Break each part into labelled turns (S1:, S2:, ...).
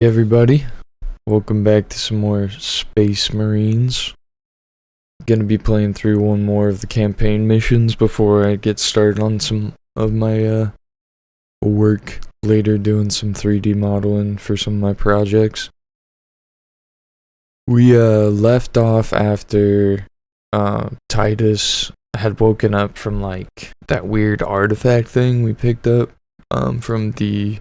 S1: Hey everybody, welcome back to some more Space Marines. Gonna be playing through one more of the campaign missions before I get started on some of my work later, doing some 3D modeling for some of my projects. We left off after Titus had woken up from like that weird artifact thing we picked up from the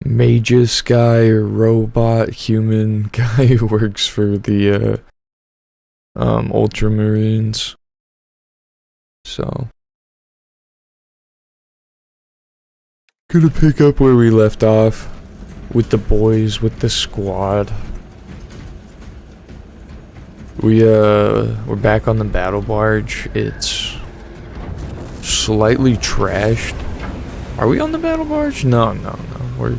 S1: Magus guy or robot human guy who works for the Ultramarines. So gonna pick up where we left off with the boys, with the squad. We're back on the battle barge. It's slightly trashed. Are we on the battle barge? No. We're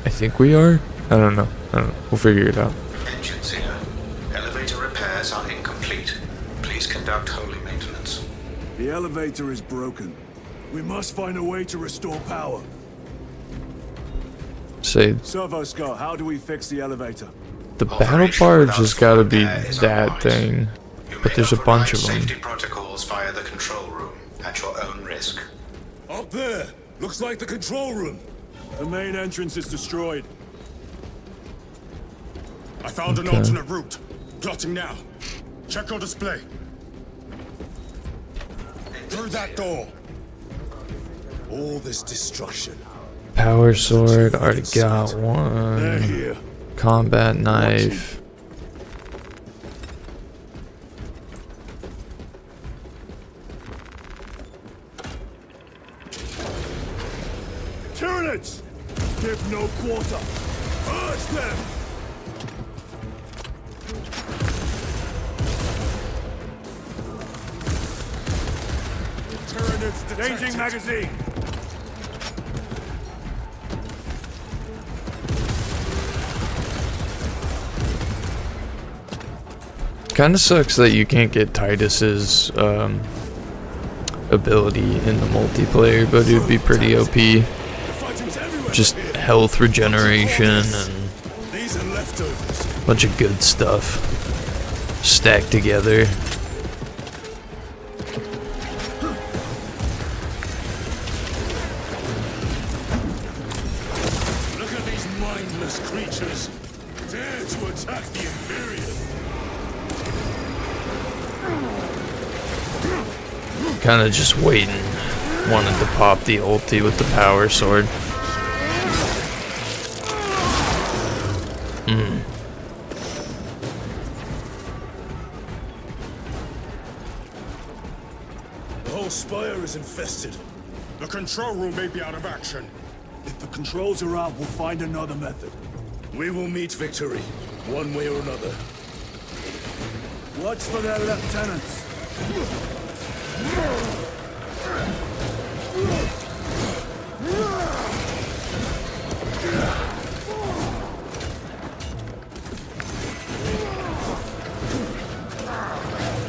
S1: I think we are? I don't know. We'll figure it out.
S2: Engines here. Elevator repairs are incomplete. Please conduct holy maintenance.
S3: The elevator is broken. We must find a way to restore power.
S1: Say,
S3: Servo Scott, how do we fix the elevator?
S1: the battle barge has gotta be that thing. But there's a bunch of them.
S2: Safety protocols via the control room at your own risk.
S3: Up there! Looks like the control room. The main entrance is destroyed. I found an alternate route. Plotting now. Check your display. Through that door. All this destruction.
S1: Power sword, already got
S3: They're
S1: one.
S3: here.
S1: Combat knife.
S3: Tyranids! Give no quarter. Urge them! Tyranids detected. Changing magazine.
S1: Kinda sucks that you can't get Titus's ability in the multiplayer, but it would be pretty OP. Just health regeneration and
S3: These are leftovers.
S1: a bunch of good stuff stacked together.
S3: Look at these mindless creatures. Dare to attack the Imperium.
S1: Kinda just waiting. Wanted to pop the ulti with the power sword.
S3: The whole spire is infested. The control room may be out of action. If the controls are out, we'll find another method. We will meet victory, one way or another. Watch for their lieutenants.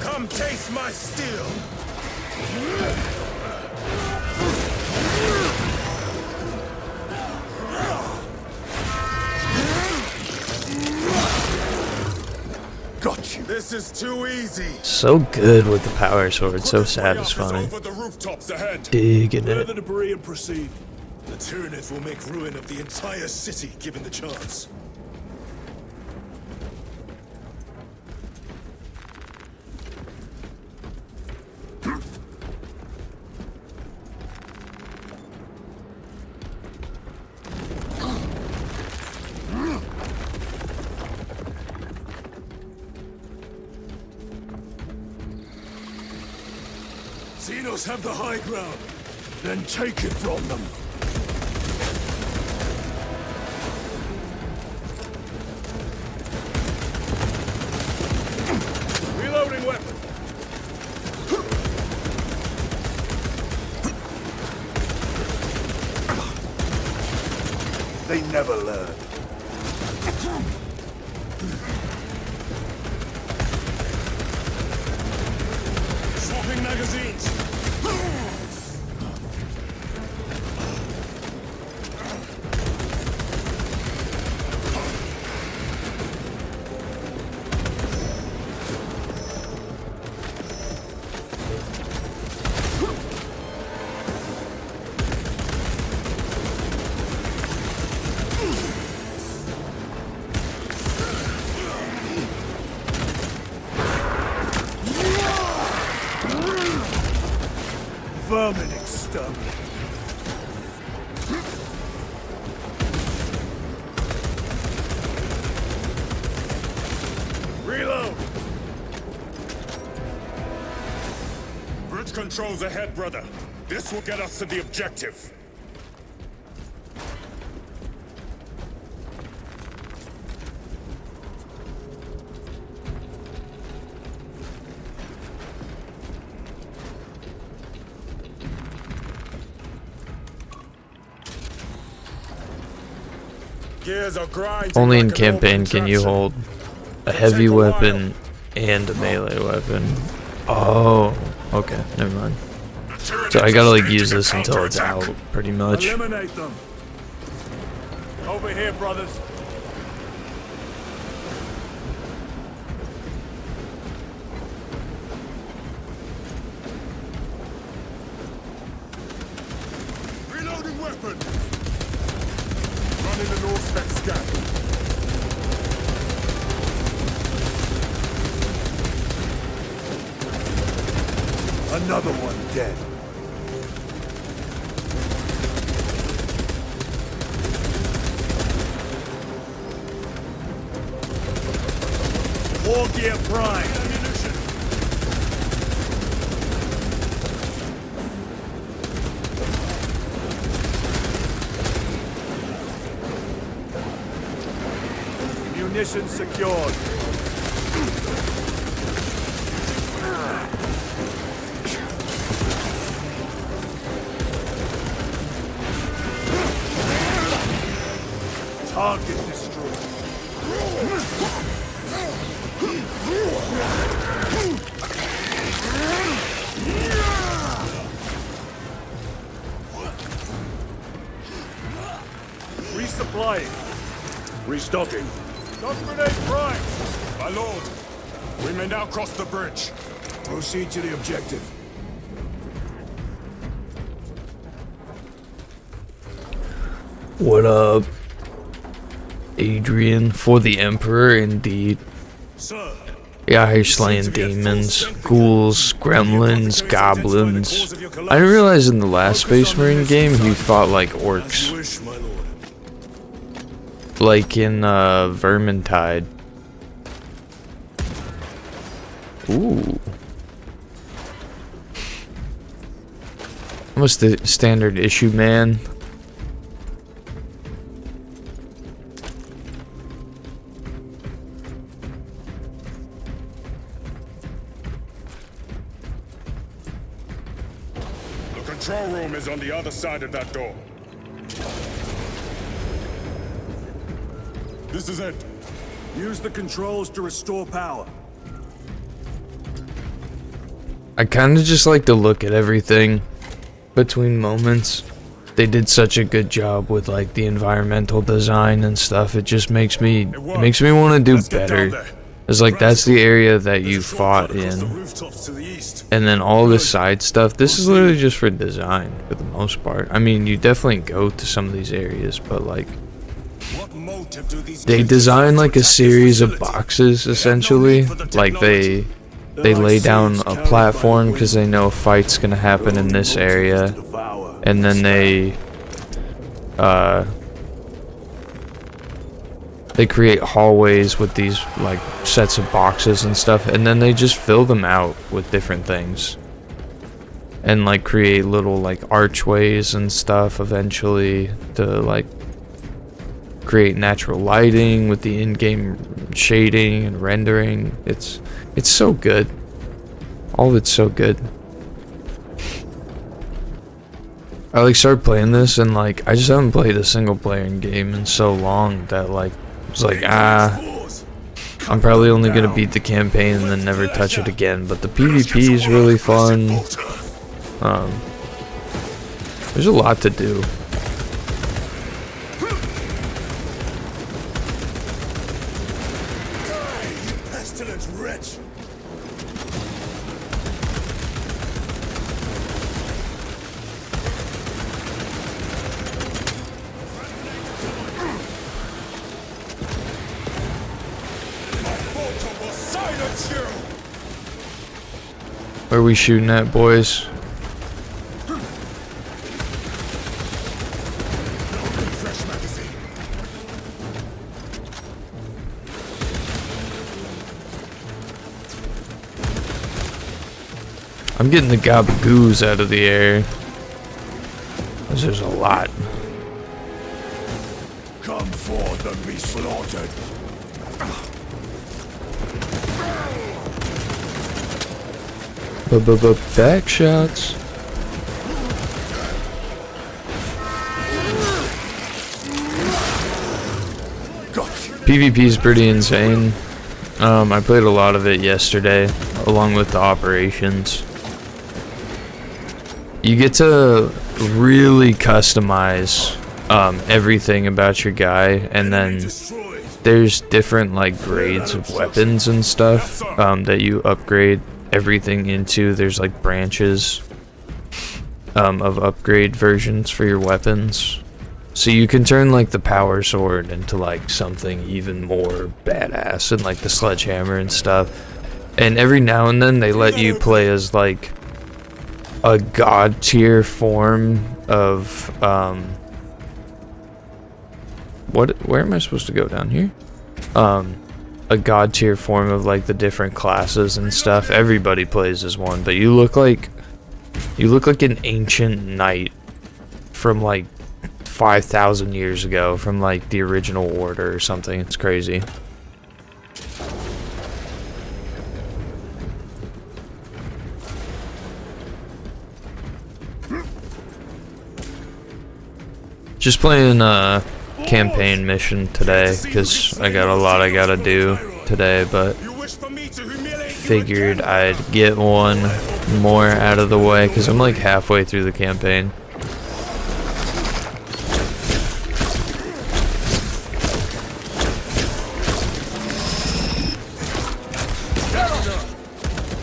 S3: Come taste my steel! Got you. This is too easy.
S1: So good with the power sword, so satisfying.
S3: Over the rooftops ahead.
S1: Digging
S3: Clear
S1: it.
S3: the debris and proceed. The Tyranids will make ruin of the entire city given the chance. Xenos have the high ground. Then take it from them. Reloading weapon. They never learn. Swapping magazines. Exterminate. Reload! Bridge controls ahead, brother. This will get us to the objective. Gears are grinding.
S1: Only in
S3: like an
S1: campaign
S3: open
S1: can you
S3: contraption.
S1: hold a heavy weapon and a melee weapon. Oh, okay, never mind. So I gotta like use this until it's out, pretty much.
S3: Eliminate them. Over here, brothers. Reloading weapon. Running an all-spec scan. Another one dead. War gear prime. Ammunition. Munition secured. Target destroyed. Resupplying. Restocking. Stun grenade prime. My lord, we may now cross the bridge. Proceed to the objective.
S1: What up, Adrian? For the Emperor, indeed.
S3: Sir.
S1: Yeah, you're slaying demons, ghouls, gremlins, goblins. I didn't realize in the last Space Marine game he fought like orcs.
S3: Wish, my lord.
S1: Like in Vermintide. Ooh. What's the standard issue, man?
S3: The control room is on the other side of that door. This is it. Use the controls to restore power.
S1: I kind of just like to look at everything between moments. They did such a good job with like the environmental design and stuff. It just makes me want to do better. It's like that's the area that you fought in, and then all the side stuff. This is literally just for design for the most part. I mean, you definitely go to some of these areas, but like they design like a series of boxes essentially. Like they lay down a platform because they know a fight's gonna happen in this area, and then they create hallways with these like sets of boxes and stuff, and then they just fill them out with different things and like create little like archways and stuff eventually to like create natural lighting with the in-game shading and rendering. It's so good. All of it's so good. I like started playing this and like I just haven't played a single player game in so long that like it's like I'm probably only gonna beat the campaign and then never touch it again. But the PvP is really fun. There's a lot to do. Where are we shooting at, boys? I'm getting the gabagoos out of the air. 'Cause there's a lot.
S3: Come forth and be slaughtered.
S1: Back shots. PvP is pretty insane. I played a lot of it yesterday, along with the operations. You get to really customize everything about your guy, and then there's different like grades of weapons and stuff that you upgrade everything into. There's like branches of upgrade versions for your weapons. So you can turn like the power sword into like something even more badass, and like the sledgehammer and stuff. And every now and then they let you play as like a god tier form of where am I supposed to go? Down here? A god tier form of like the different classes and stuff. Everybody plays as one, but you look like an ancient knight from like 5,000 years ago, from like the original order or something. It's crazy. Just playing a campaign mission today because I got a lot I gotta do today, but figured I'd get one more out of the way because I'm like halfway through the campaign.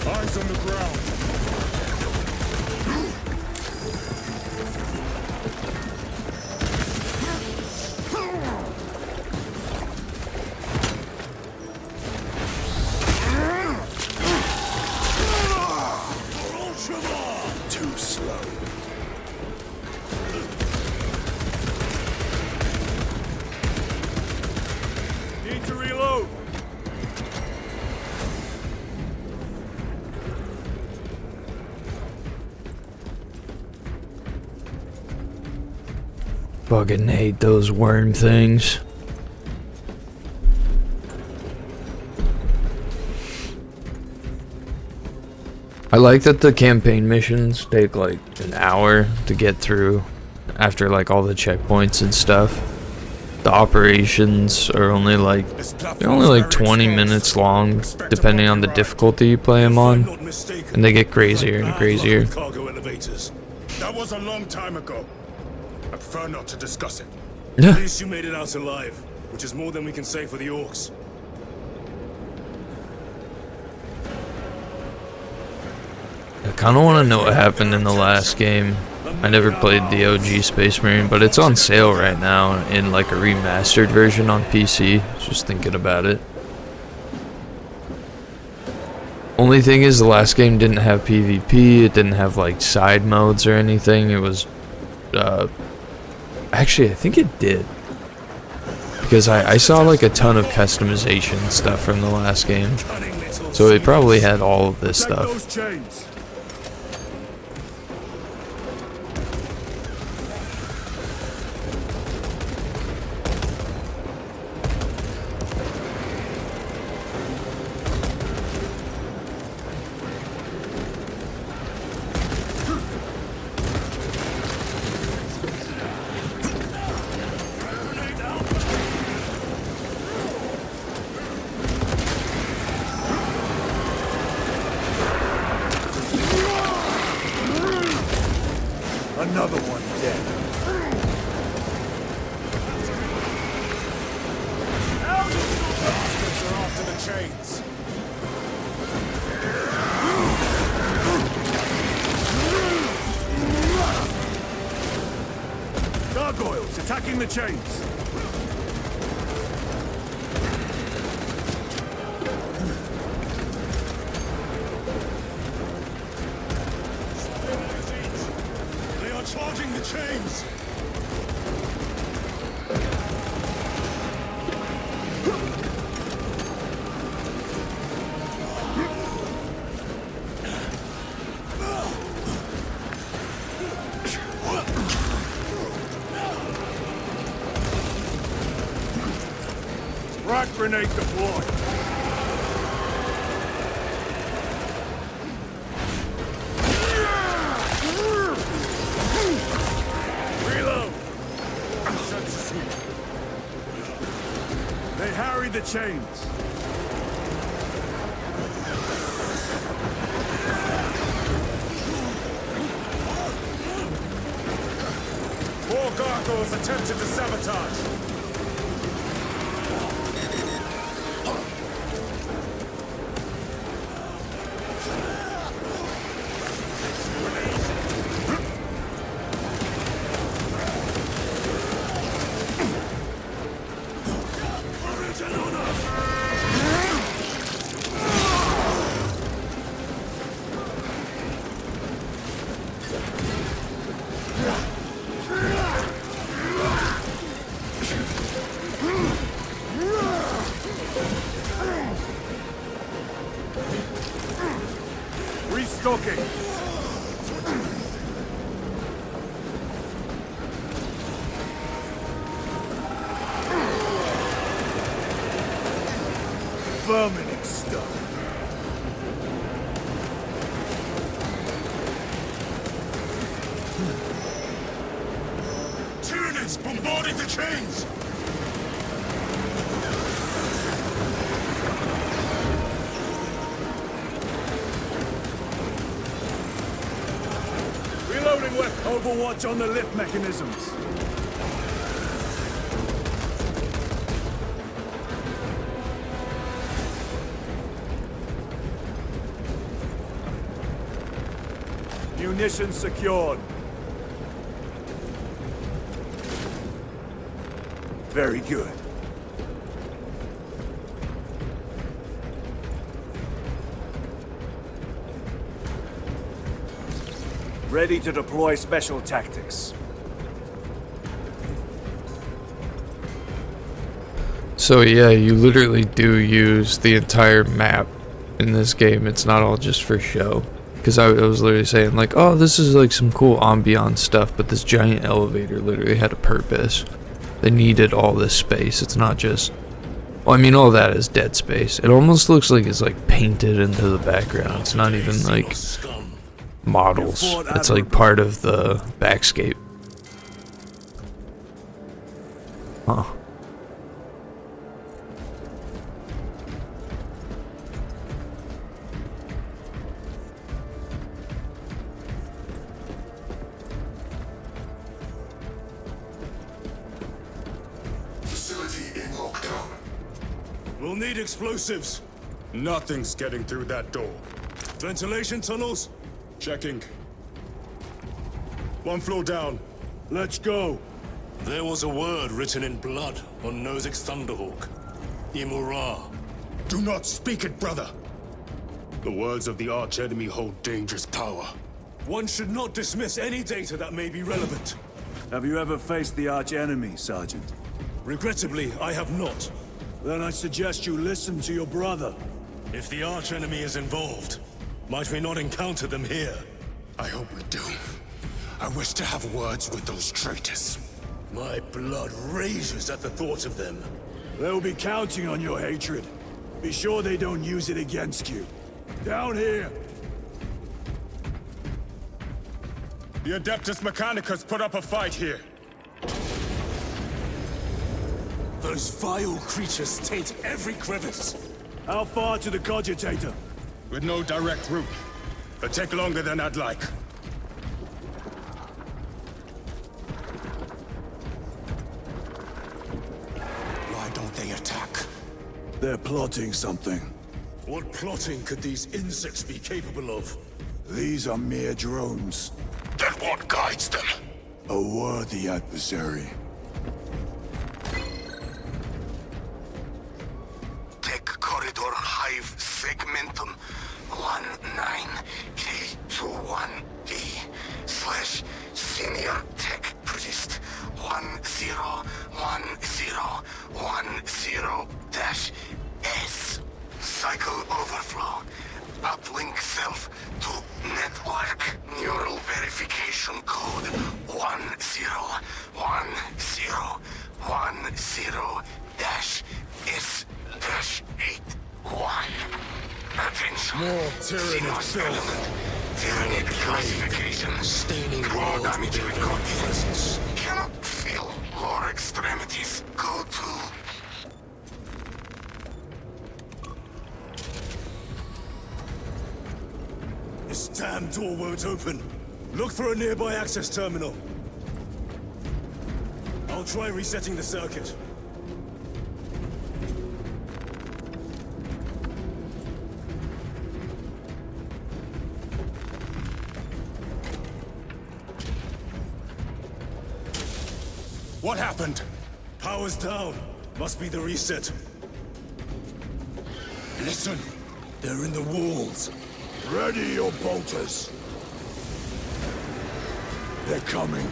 S3: Eyes on the ground. Too slow. Need to reload.
S1: Fucking hate those worm things. I like that the campaign missions take like an hour to get through after like all the checkpoints and stuff. The operations are only like 20 minutes long, depending on the difficulty you play them on, and they get crazier and crazier.
S3: Cargo elevators. That was a long time ago. I prefer not to discuss it.
S1: Yeah.
S3: At least you made it out alive, which is more than we can say for the orcs.
S1: I kind of want to know what happened in the last game. I never played the OG Space Marine, but it's on sale right now in like a remastered version on PC. Just thinking about it. Only thing is, the last game didn't have PvP. It didn't have like side modes or anything. It was, actually, I think it did, because I saw like a ton of customization stuff from the last game. So it probably had all of this stuff.
S3: Those chains. Another one dead. Bastards are after the chains. Gargoyles attacking the chains. Charging the chains! Frag grenade deployed. Reload. Sensors here. They harry the chains. More gargoyles attempted to sabotage. Restocking. Vermin stuff. Tyranids bombarding the chains! Reloading with Overwatch on the lift mechanisms. Munitions secured. Very good. Ready to deploy special tactics.
S1: So yeah, you literally do use the entire map in this game. It's not all just for show. Because I was literally saying like, oh, this is like some cool ambiance stuff, but this giant elevator literally had a purpose. They needed all this space. It's not just, well, I mean, all that is dead space. It almost looks like it's like painted into the background. It's not even like models. It's like part of the backscape. Huh.
S3: Facility in lockdown. We'll need explosives. Nothing's getting through that door. Ventilation tunnels? Checking. One floor down. Let's go.
S4: There was a word written in blood on Nozick's Thunderhawk. Imura.
S3: Do not speak it, brother. The words of the archenemy hold dangerous power. One should not dismiss any data that may be relevant.
S5: Have you ever faced the archenemy, Sergeant?
S3: Regrettably, I have not.
S5: Then I suggest you listen to your brother.
S4: If the archenemy is involved, might we not encounter them here?
S3: I hope we do. I wish to have words with those traitors.
S4: My blood rages at the thought of them.
S5: They'll be counting on your hatred. Be sure they don't use it against you. Down here!
S3: The Adeptus Mechanicus put up a fight here.
S4: Those vile creatures taint every crevice.
S5: How far to the Cogitator?
S3: With no direct route. It'll take longer than I'd like. Why don't they attack?
S5: They're plotting something.
S4: What plotting could these insects be capable of?
S5: These are mere drones.
S3: Then what guides them?
S5: A worthy adversary.
S6: Tech Corridor Hive Segmentum 19K21D/Senior Tech Priest 101010-S. Cycle overflow. Uplink self to network. Neural verification code 101010-S.
S3: More tyranny
S6: Xenos
S3: filth.
S6: element. Tyrannic classification.
S4: Staining
S6: Raw
S4: worlds
S6: damage
S4: with their very
S6: recorded.
S4: presence.
S6: Cannot feel lower extremities. Go to...
S3: This damn door won't open. Look for a nearby access terminal. I'll try resetting the circuit. What happened? Power's down. Must be the reset. Listen, they're in the walls. Ready your bolters. They're coming.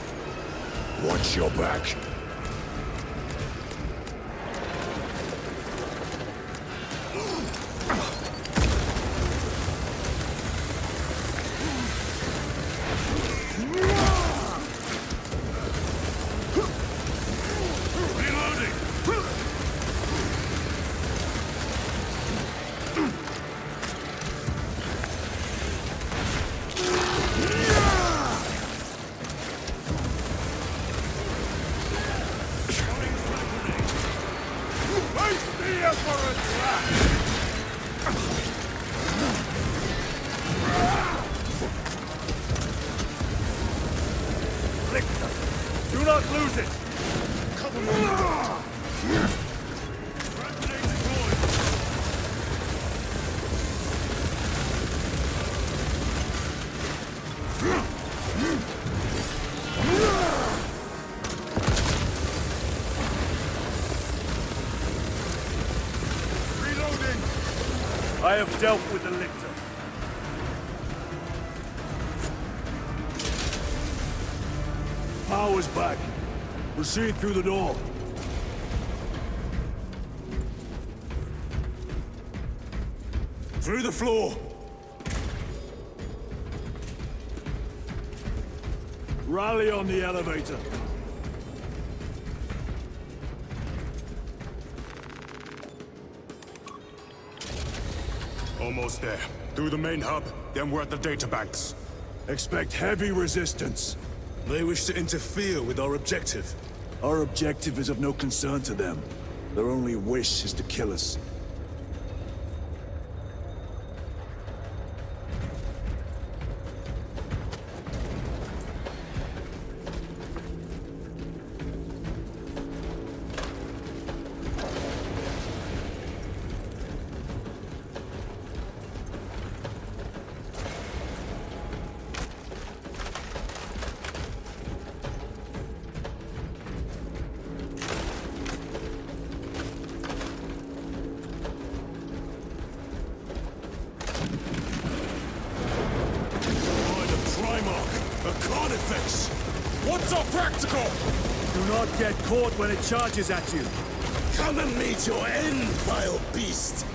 S3: Watch your back. Do not lose it! Cover me! Reloading! I have dealt with the lictor. Power's back. Proceed through the door. Through the floor. Rally on the elevator. Almost there. Through the main hub, then we're at the databanks. Expect heavy resistance. They wish to interfere with our objective. Our objective is of no concern to them. Their only wish is to kill us. What's so practical? Do not get caught when it charges at you. Come and meet your end, vile beast!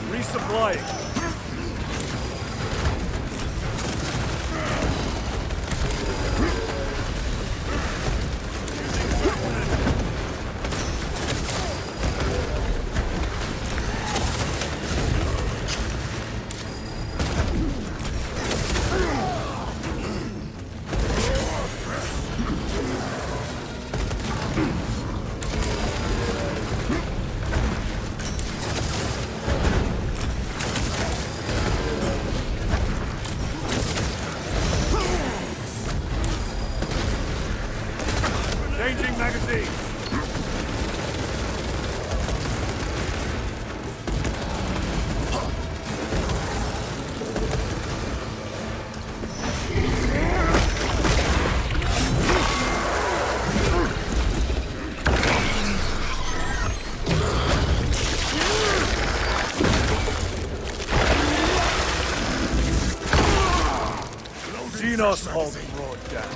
S3: Resupplying.
S5: Xenos Hulk brought down.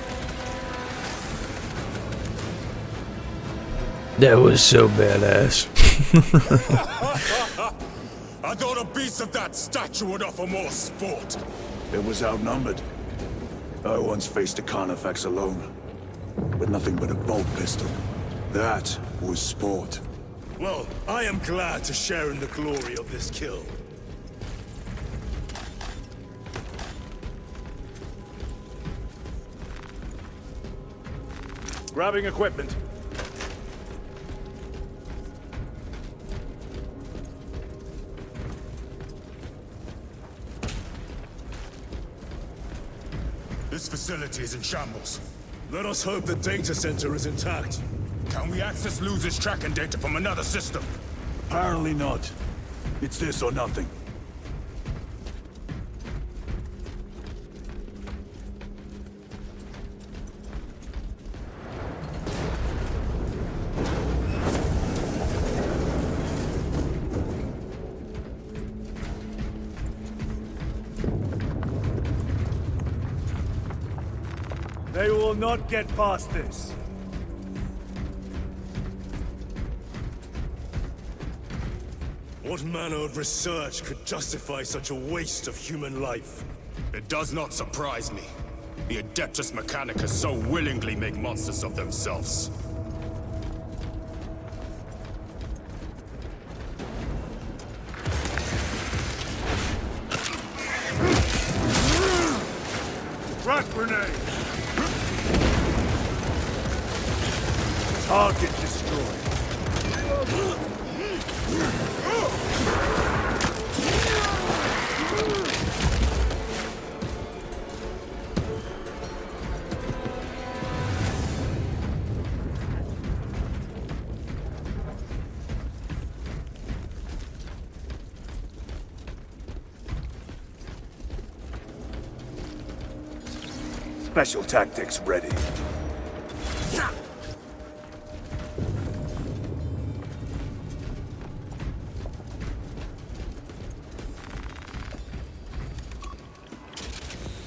S1: That was so badass.
S4: I thought a beast of that stature would offer more sport.
S3: It was outnumbered. I once faced a Carnifex alone, with nothing but a bolt pistol. That was sport.
S4: Well, I am glad to share in the glory of this kill.
S5: Grabbing equipment.
S4: This facility is in shambles.
S5: Let us hope the data center is intact.
S4: Can we access Luz's tracking data from another system?
S5: Apparently not. It's this or nothing. They will not get past this.
S4: What manner of research could justify such a waste of human life? It does not surprise me. The Adeptus Mechanicus so willingly make monsters of themselves.
S5: Crack grenade! Target destroyed. Special tactics ready.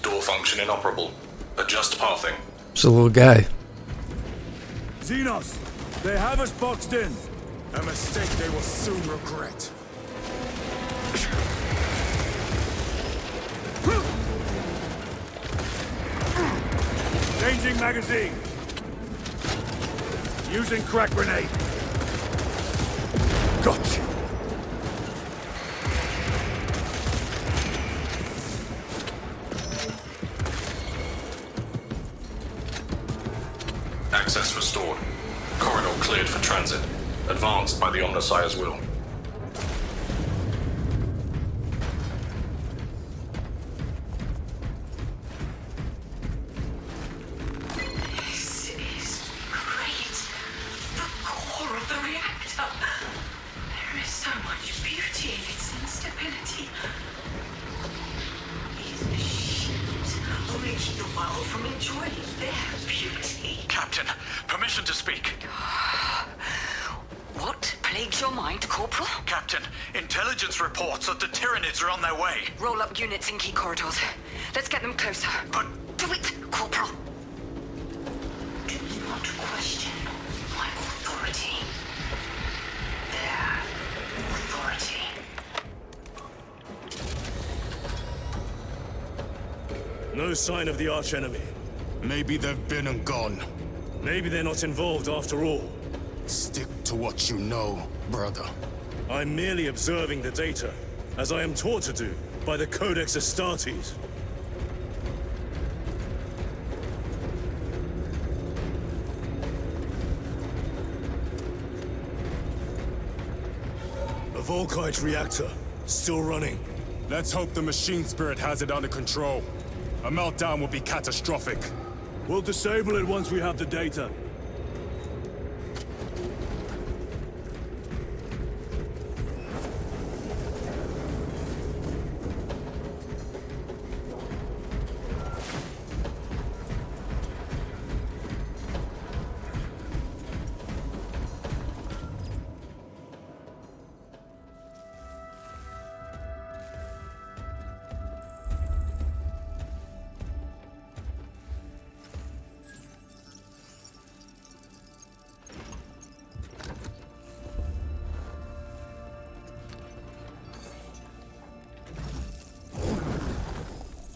S2: Door function inoperable. Adjust pathing.
S1: It's a little guy.
S5: Xenos, they have us boxed in.
S4: A mistake they will soon regret.
S5: Changing magazine. Using crack grenade. Got you.
S2: Access restored. Corridor cleared for transit. Advanced by the Omnissiah's will.
S7: This is great. The core of the reactor. There is so much beauty in its instability. These machines only keep the world from enjoying their beauty.
S8: Captain, permission to speak.
S7: What plagues your mind, Corporal?
S8: Captain, intelligence reports that the Tyranids are on their way.
S7: Roll up units in key corridors. Let's get them closer.
S8: But
S7: Do it, Corporal. Do not question my authority. Their authority.
S4: No sign of the archenemy. Maybe they've been and gone. Maybe they're not involved after all. Stick to what you know, brother. I'm merely observing the data, as I am taught to do by the Codex Astartes. A Volkite reactor, still running. Let's hope the machine spirit has it under control. A meltdown would be catastrophic.
S5: We'll disable it once we have the data.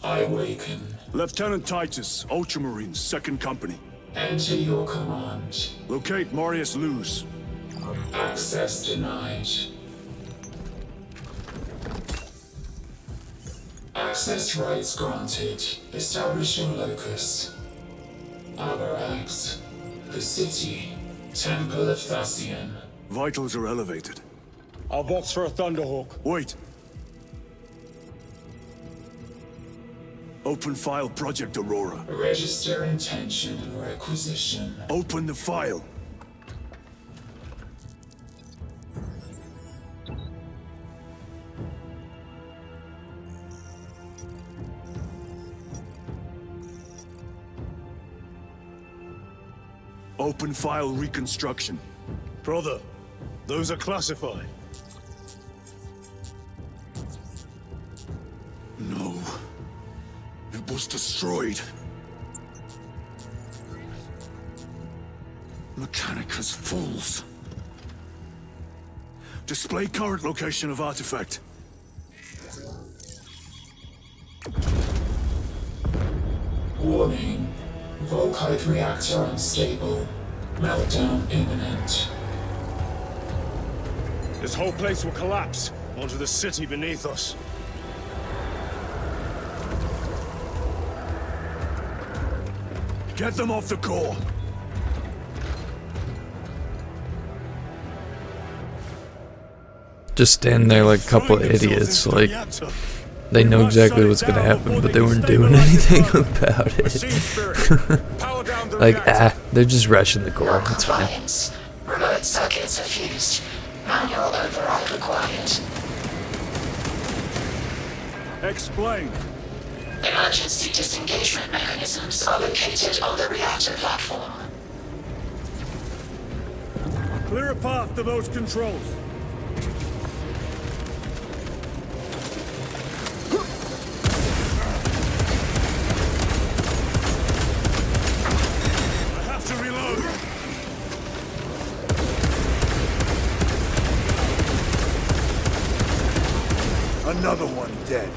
S9: I awaken.
S3: Lieutenant Titus, Ultramarines, 2nd Company.
S9: Enter your command.
S3: Locate Marius Luz.
S9: Access denied. Access rights granted. Establishing locus. Avarax. The city. Temple of Thasian.
S3: Vitals are elevated.
S5: I'll box for a Thunderhawk.
S3: Wait. Open file Project Aurora.
S9: Register intention of requisition.
S3: Open the file. Open file reconstruction.
S5: Brother, those are classified.
S3: No. It was destroyed. Mechanicus fools. Display current location of artifact.
S9: Warning. Volkite reactor unstable. Meltdown imminent.
S5: This whole place will collapse onto the city beneath us.
S3: Get them off the core.
S1: Just stand there like a couple of idiots, like they know exactly what's gonna happen, but they weren't doing anything about it. Like, they're just rushing the core, it's fine.
S7: Remote circuits are fused. Manual override required.
S3: Explain.
S7: Emergency disengagement mechanisms are located on the reactor platform.
S3: Clear a path to those controls.
S5: I have to reload.
S3: Another one dead.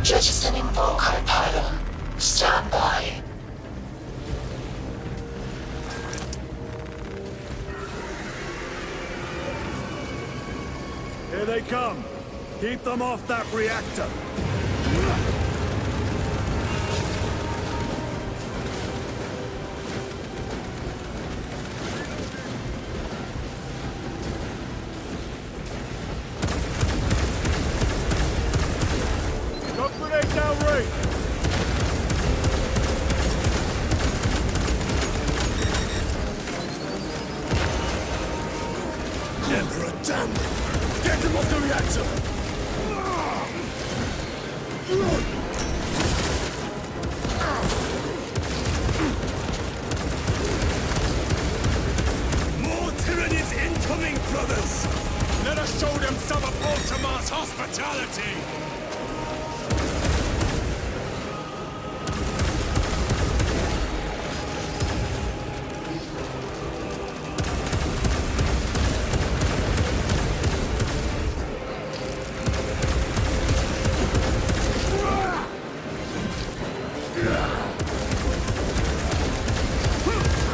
S7: Jettisoning Volkite pylon. Stand by.
S3: Here they come. Keep them off that reactor. Got grenade downrange.
S5: Emperor, damn! Get them off the reactor! More tyrannies incoming, brothers! Let us show them some of Ultimar's hospitality!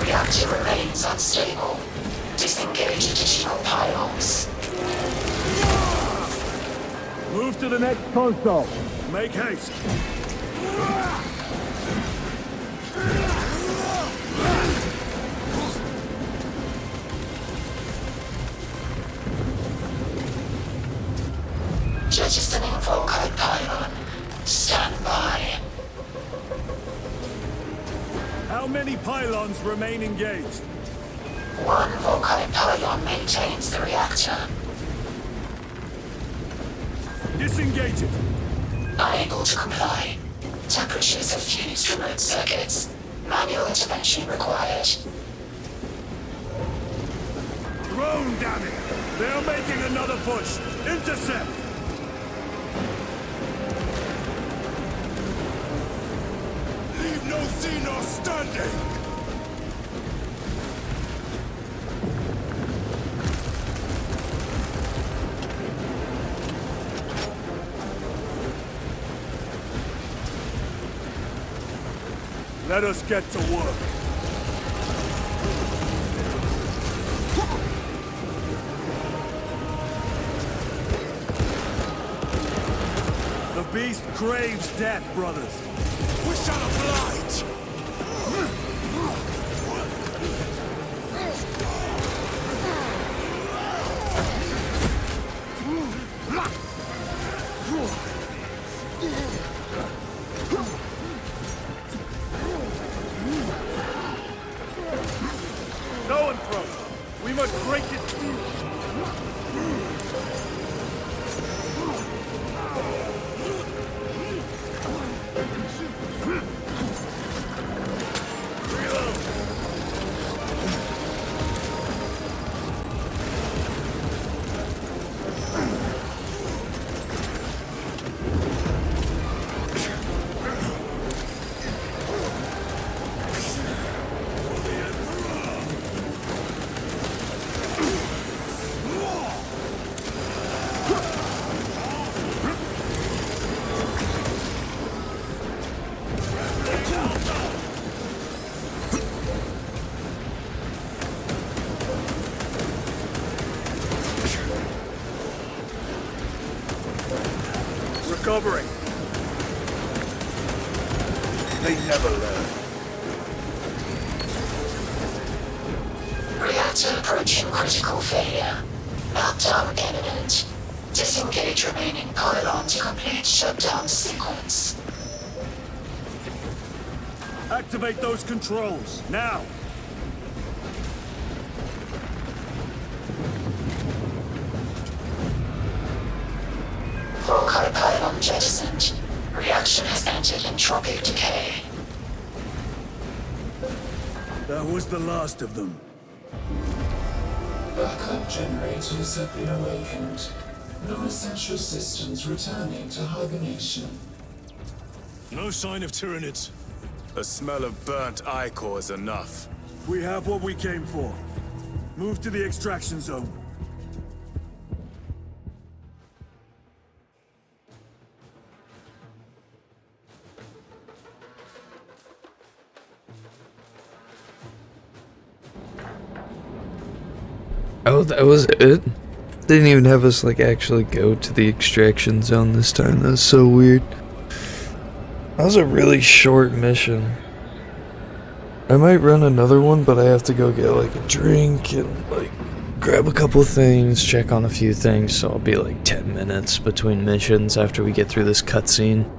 S7: Reactor remains unstable. Disengage additional pylons.
S3: Move to the next console. Make haste.
S7: Jettisoning Volkite pylon. Stand by.
S3: How many pylons remain engaged?
S7: One Volkite pylon maintains the reactor.
S3: Disengage it.
S7: Unable to comply. Temperatures have fused remote circuits. Manual intervention required.
S3: Drone, damn it! They're making another push. Intercept!
S5: See no standing!
S3: Let us get to work. The beast craves death, brothers.
S5: We shall oblige!
S3: No throw. We must break it through. Recovering. They never learn.
S9: Reactor approaching critical failure. Meltdown imminent. Disengage remaining pylon to complete shutdown sequence.
S3: Activate those controls, now!
S9: Volkite pylon jettisoned. Reaction has entered entropic decay.
S3: That was the last of them.
S9: Backup generators have been awakened. Non-essential systems returning to hibernation.
S4: No sign of Tyranids. The smell of burnt ichor is enough.
S3: We have what we came for. Move to the extraction zone.
S1: Oh, that was it? Didn't even have us, like, actually go to the extraction zone this time. That was so weird. That was a really short mission. I might run another one, but I have to go get, like, a drink and, like, grab a couple things, check on a few things, so I'll be, like, 10 minutes between missions after we get through this cutscene.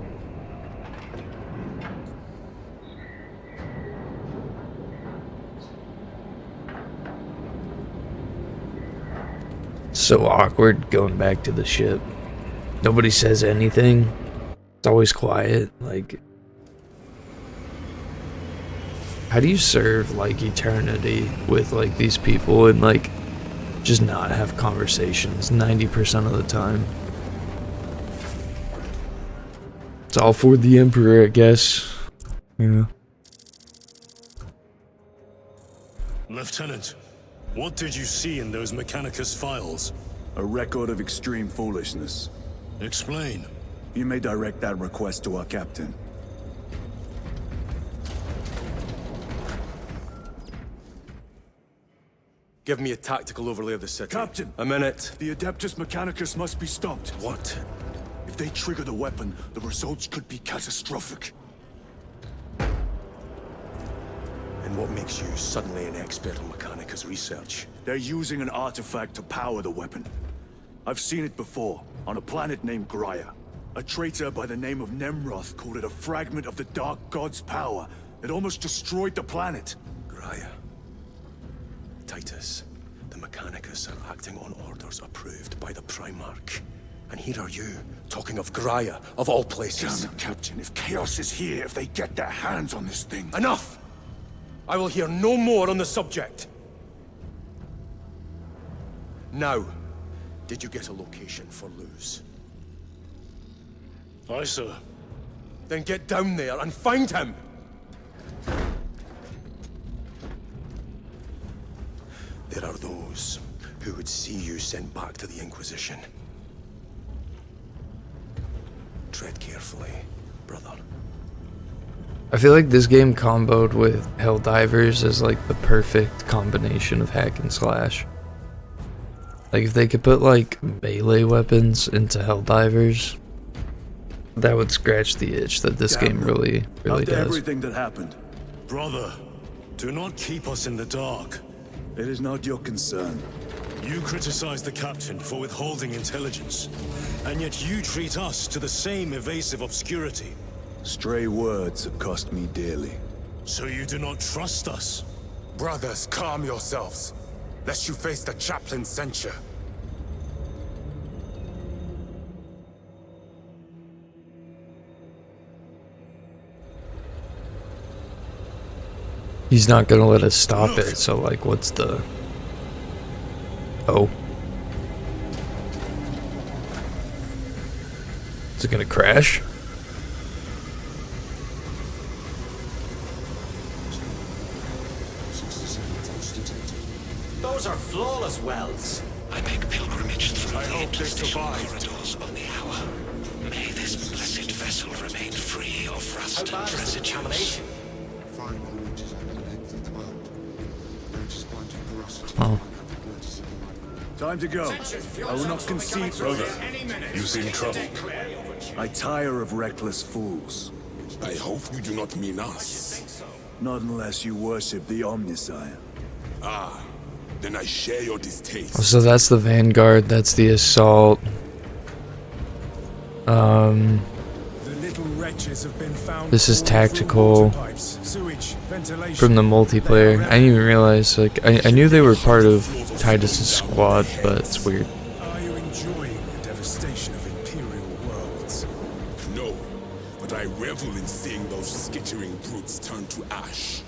S1: So awkward going back to the ship. Nobody says anything. It's always quiet. Like, how do you serve like eternity with like these people and like just not have conversations 90% of the time? It's all for the Emperor, I guess. Yeah.
S4: Lieutenant, what did you see in those Mechanicus files?
S3: A record of extreme foolishness.
S4: Explain.
S3: You may direct that request to our captain.
S10: Give me a tactical overlay of the city.
S3: Captain!
S10: A minute.
S3: The Adeptus Mechanicus must be stopped.
S10: What?
S3: If they trigger the weapon, the results could be catastrophic.
S10: And what makes you suddenly an expert on Mechanicus research?
S3: They're using an artifact to power the weapon. I've seen it before, on a planet named Graia. A traitor by the name of Nemroth called it a fragment of the Dark God's power that almost destroyed the planet.
S10: Graia. Titus, the Mechanicus are acting on orders approved by the Primarch. And here are you, talking of Graia, of all places.
S3: Damn it, Captain. If Chaos is here, if they get their hands on this thing...
S10: Enough! I will hear no more on the subject. Now, did you get a location for Luz?
S4: Aye, sir.
S10: Then get down there and find him! There are those who would see you sent back to the Inquisition. Tread carefully, brother.
S1: I feel like this game comboed with Helldivers is like the perfect combination of hack and slash. Like if they could put like melee weapons into Helldivers, that would scratch the itch that this game really
S3: After
S1: does.
S3: everything that happened,
S4: Brother, do not keep us in the dark.
S3: it is not your concern.
S4: You criticize the captain for withholding intelligence, and yet you treat us to the same evasive obscurity.
S3: Stray words have cost me dearly.
S4: So you do not trust us?
S5: Brothers, calm yourselves, lest you face the chaplain's censure.
S1: He's not gonna let us stop it, so like what's the... Oh. Is it gonna crash?
S11: Those are flawless wells.
S6: I make pilgrimage through
S5: I
S6: the
S5: hope they
S6: interstitial
S5: survive.
S6: corridors of the hour. May this blessed vessel remain free of
S11: How
S6: rust and
S11: bad is the
S6: residues.
S11: contamination?
S1: Oh.
S3: Time to go. I will not concede, brother.
S5: You seem troubled.
S3: I tire of reckless fools.
S5: I hope you do not mean us.
S3: Not unless you worship the Omniscient.
S5: Ah, then I share your distaste.
S1: So that's the Vanguard, that's the Assault.
S5: The little wretches have been found
S1: This is
S5: crawling through
S1: tactical
S5: water pipes, sewage, ventilation.
S1: from the multiplayer. I didn't even realize, like, I knew they were part of Titus's squad, but it's weird.
S5: Are you enjoying the devastation of Imperial worlds? No, but I revel in seeing those skittering brutes turn to ash.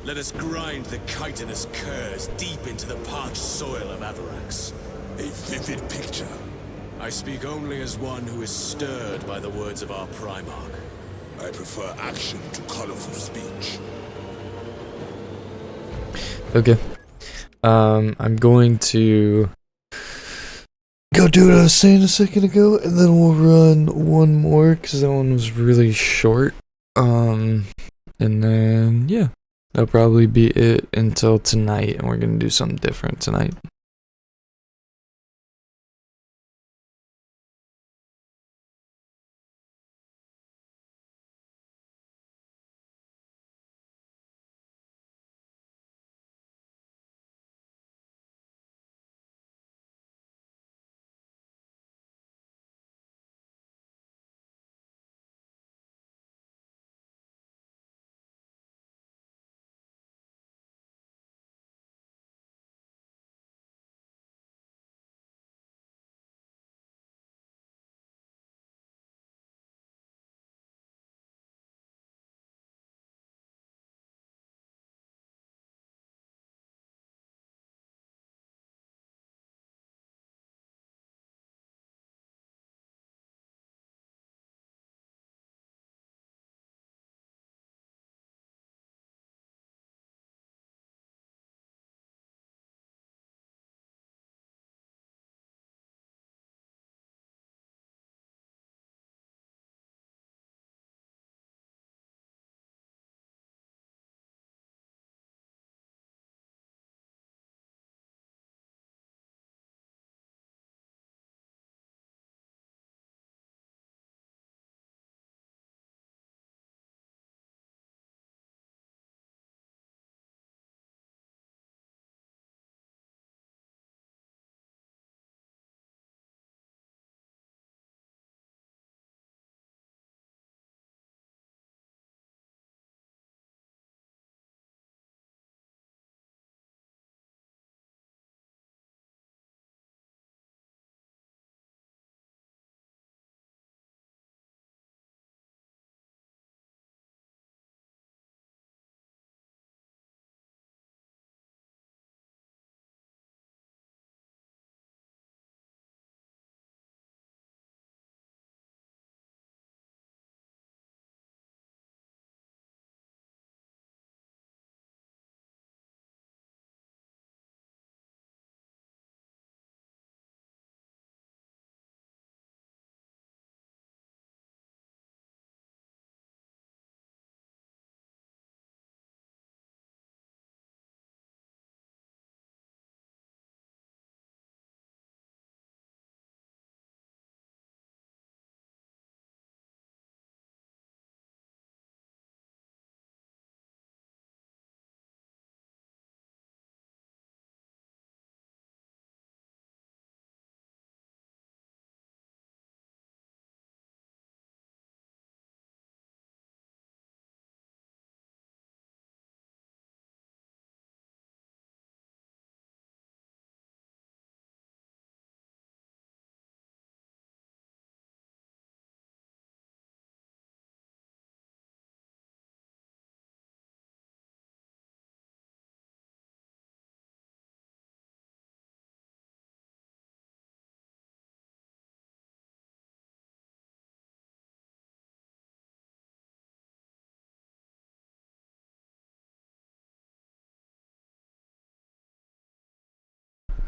S4: Let us grind the chitinous curs deep into the parched soil of Avarax.
S5: A vivid picture.
S4: I speak only as one who is stirred by the words of our Primarch.
S5: I prefer action to colorful speech.
S1: Okay. I'm going to go do what I was saying a second ago, and then we'll run one more, because that one was really short. And then, yeah. That'll probably be it until tonight, and we're gonna do something different tonight.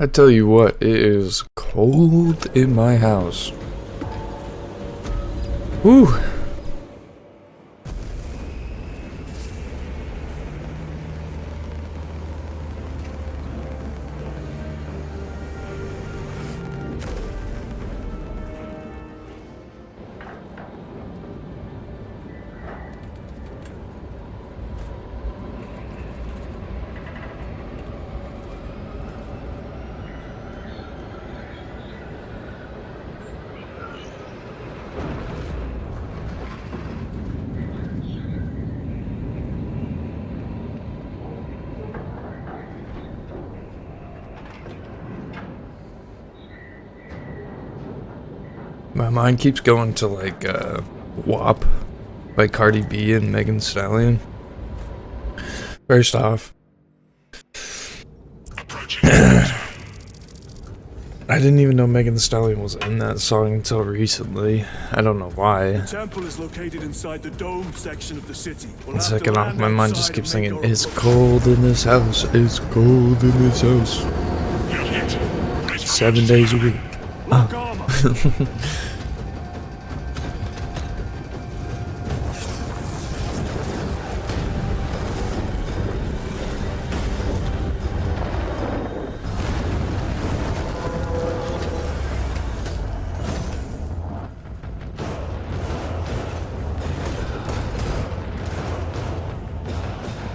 S1: I tell you what, it is cold in my house. Whew. My mind keeps going to like WAP by Cardi B and Megan Thee Stallion. First off, I didn't even know Megan Thee Stallion was in that song until recently. I don't know why.
S3: The temple is located inside the dome section of the city. We'll
S1: And
S3: have to
S1: second off,
S3: land
S1: my mind
S3: outside
S1: just keeps
S3: and make
S1: thinking,
S3: our
S1: it's
S3: report.
S1: cold in this house, it's cold in this house. 7 days a week.
S3: Lock armor.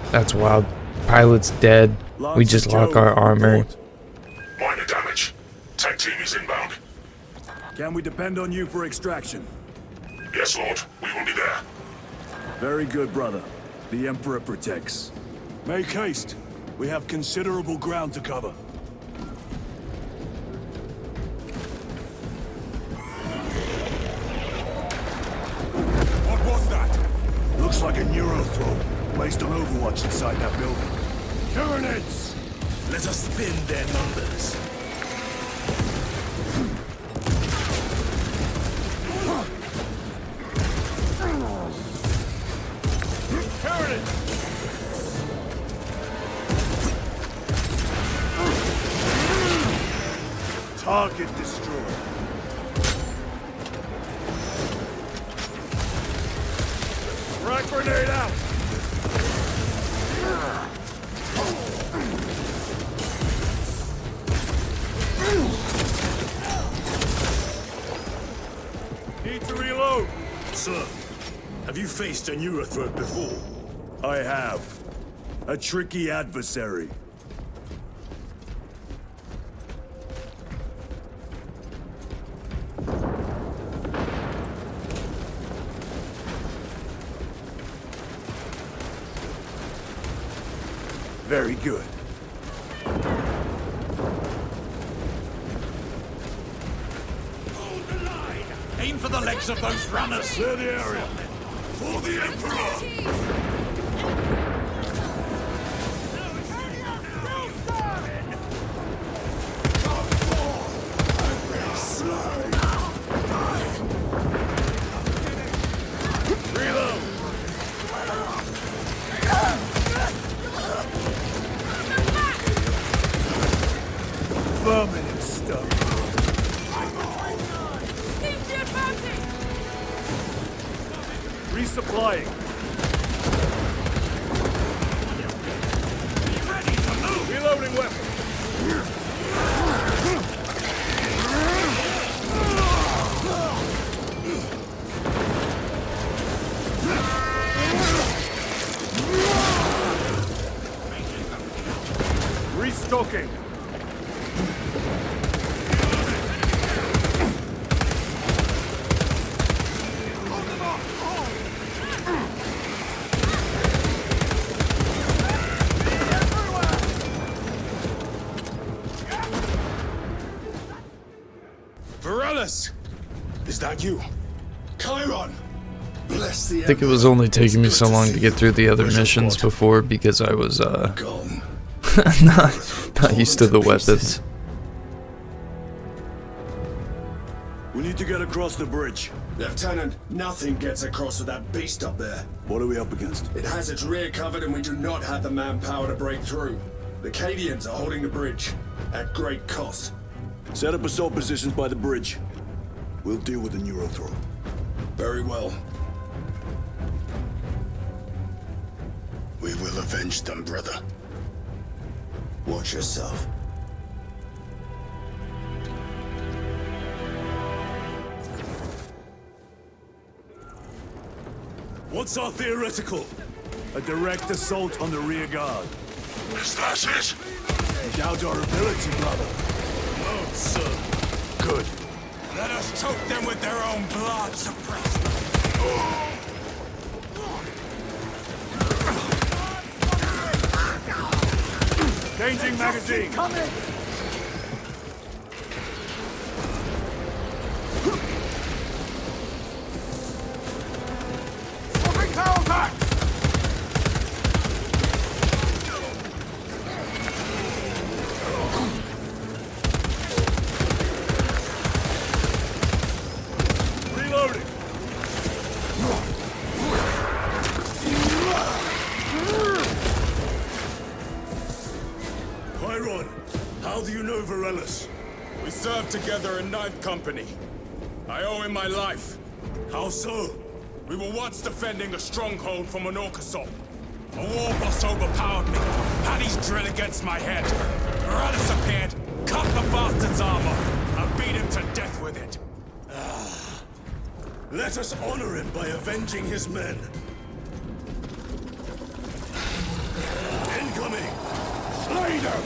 S1: That's wild. Pilot's dead. We just lock our armor.
S5: Minor damage. Tech team is inbound.
S3: Can we depend on you for extraction?
S5: Yes, Lord. We will be there.
S3: Very good, brother. The Emperor protects. Make haste. We have considerable ground to cover.
S5: What was that?
S3: Looks like a Neurothrope, placed on Overwatch inside that building. Tyranids!
S4: Let us spin their numbers.
S3: Target destroyed. Frag grenade out! Need to reload.
S4: Sir, have you faced a Neurothrope before?
S3: I have. A tricky adversary. Very good.
S8: Hold the line! Aim for the legs of those runners!
S3: Clear the area.
S5: For the Emperor!
S3: Reload. Vermin and stuff. Resupplying.
S8: Ready to move!
S3: Reloading weapon. Restocking.
S4: Varellus! Is that you? Chiron! Bless the
S1: I think it was only taking me so long to get through the other missions before because I was
S4: Gone.
S1: not used to the weapons.
S3: We need to get across the bridge.
S4: Lieutenant, nothing gets across with that beast up there.
S3: What are we up against?
S4: It has its rear covered and we do not have the manpower to break through.
S12: The Cadians are holding the bridge, at great cost.
S3: Set up assault positions by the bridge. We'll deal with the Neurothrow.
S12: Very well. We will avenge them, brother. Watch yourself.
S3: What's our theoretical? A direct assault on the rear guard.
S5: Is that it?
S3: You doubt our ability, brother.
S4: No, sir.
S3: Good.
S8: Let us choke them with their own blood, suppress them.
S3: Changing magazine.
S8: Coming! Swapping counterattack!
S3: Reloading.
S4: Chiron, how do you know Varellus?
S5: We served together in 9th Company. I owe him my life.
S4: How so?
S5: We were once defending a stronghold from an Orcasol. A war boss overpowered me, had his drill against my head. Varellus appeared, cut the bastard's armor, and beat him to death with it.
S4: Let us honor him by avenging his men. Incoming!
S3: Slay them!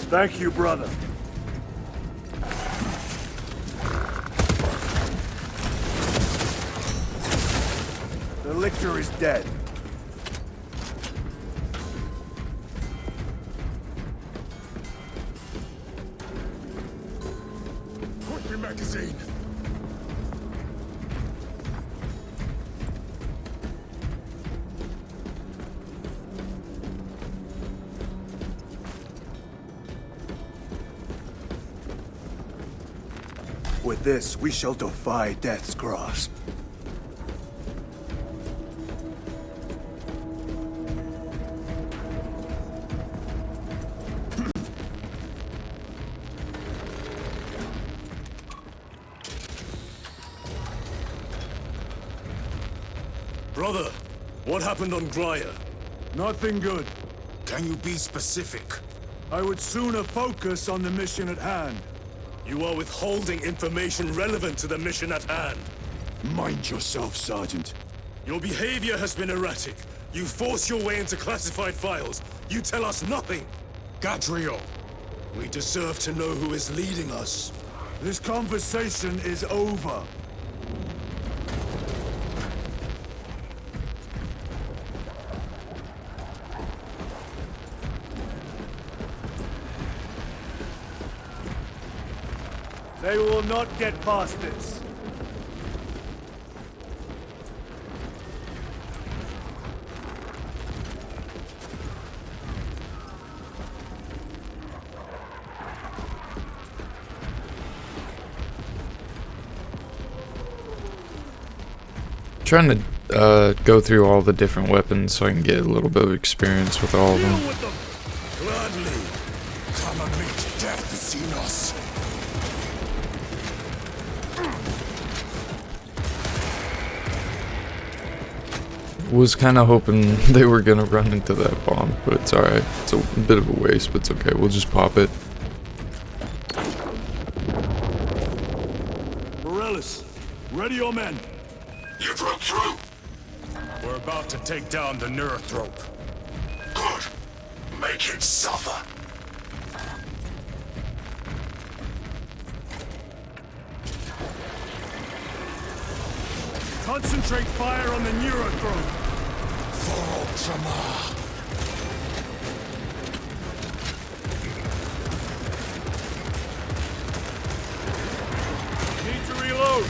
S3: Thank you, brother. The Lictor is dead.
S5: Quick your magazine.
S3: With this, we shall defy death's grasp.
S4: Brother, what happened on Graya?
S3: Nothing good.
S5: Can you be specific?
S3: I would sooner focus on the mission at hand.
S4: You are withholding information relevant to the mission at hand.
S3: Mind yourself, Sergeant.
S4: Your behavior has been erratic. You force your way into classified files. You tell us nothing.
S5: Gadriel.
S4: We deserve to know who is leading us.
S3: This conversation is over. They will not get past this.
S1: Trying to go through all the different weapons so I can get a little bit of experience with all of them.
S4: Gladly.
S5: Come and meet death, Xenos.
S1: Was kind of hoping they were gonna run into that bomb, but it's alright. It's a bit of a waste, but it's okay. We'll just pop it.
S3: Varellus, ready your men.
S5: You broke through. We're about to take down the Neurothrope. Good. Make it suffer.
S3: Concentrate fire on the Neurothrope.
S5: For Ultramar.
S3: Need to reload.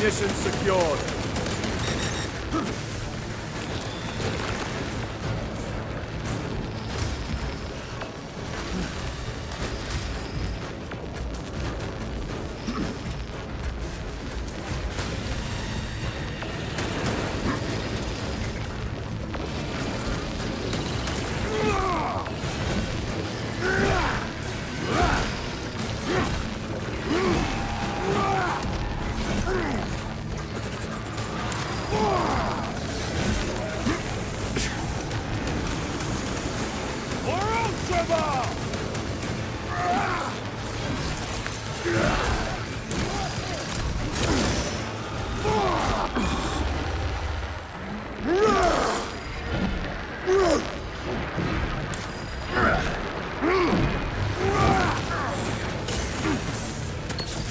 S3: Ammunition secured.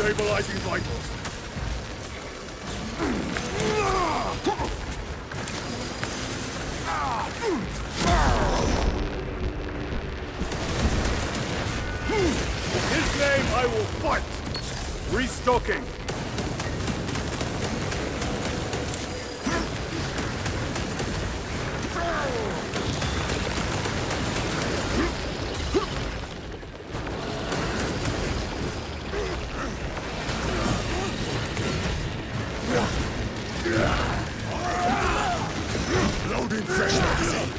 S4: Stabilizing vitals.
S3: His name I will fight. Restocking.
S4: Loading fresh magazine.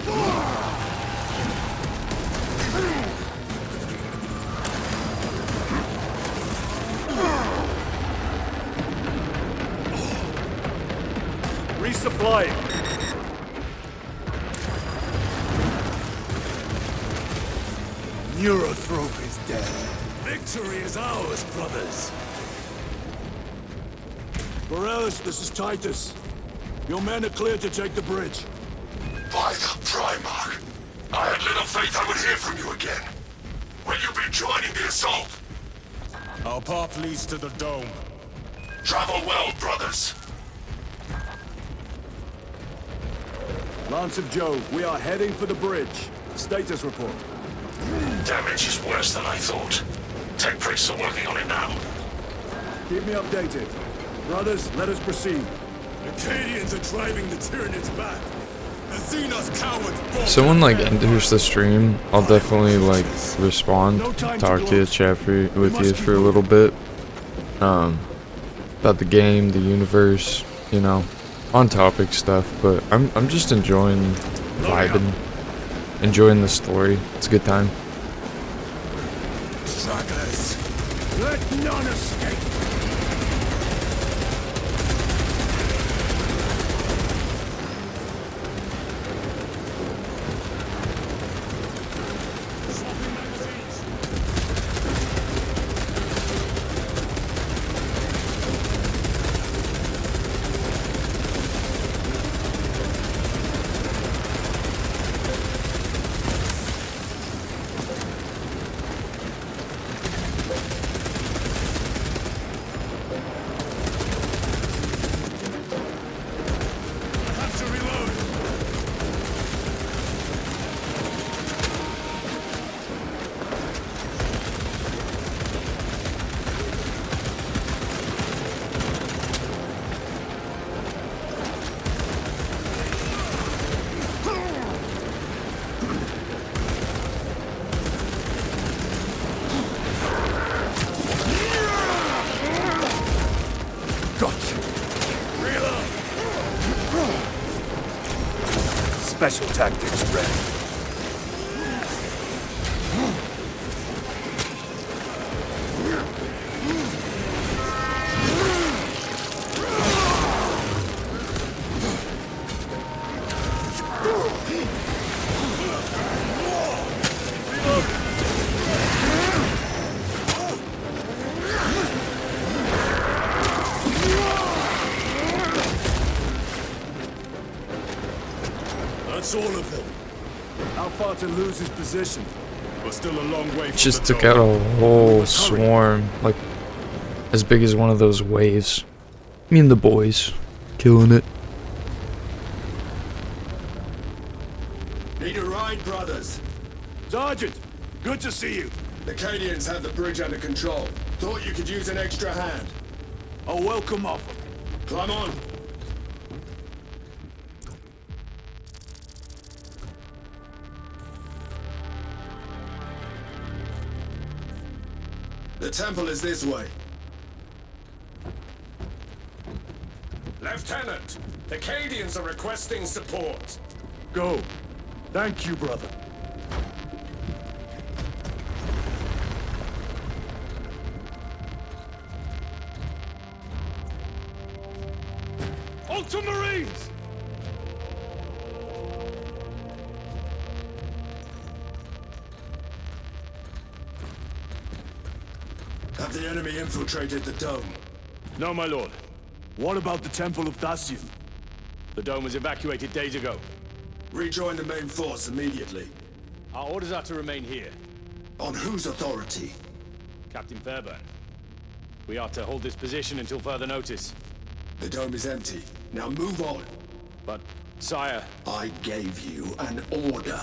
S3: Resupplying.
S4: Neurothrope is dead. Victory is ours, brothers.
S3: Borealis, this is Titus. Your men are clear to take the bridge.
S12: By the Primarch, I had little faith I would hear from you again. Will you be joining the assault?
S5: Our path leads to the dome.
S12: Travel well, brothers.
S3: Lance of Jove, we are heading for the bridge. Status report.
S12: Damage is worse than I thought. Tech priests are working on it now.
S3: Keep me updated. Brothers, let us proceed.
S4: The Acadians are driving the Tyranids back. The Xenos cowards.
S1: Someone like enters the stream, I'll definitely like respond, talk to you, chat with you for a little bit. About the game, the universe, you know, on topic stuff. But I'm just enjoying vibing, enjoying the story. It's a good time.
S4: Stragglers, let none escape.
S3: Special tactics ready.
S4: That's all of them.
S3: How far to lose his position?
S4: We're still a long way from
S1: Just
S4: the
S1: took out
S4: dome.
S1: a whole swarm, like as big as one of those waves. Me and the boys, killing it.
S12: Need a ride, brothers?
S3: Sergeant, good to see you.
S12: The Acadians have the bridge under control. Thought you could use an extra hand.
S3: A welcome offer. Climb on! The temple is this way.
S4: Lieutenant, the Cadians are requesting support.
S3: Go. Thank you, brother.
S4: Ultramarines!
S3: Have the enemy infiltrated the dome?
S4: No, my lord.
S3: What about the Temple of Thasian?
S4: The dome was evacuated days ago.
S3: Rejoin the main force immediately.
S4: Our orders are to remain here.
S3: On whose authority?
S4: Captain Fairburn. We are to hold this position until further notice.
S3: The dome is empty. Now move on.
S4: But, sire...
S3: I gave you an order.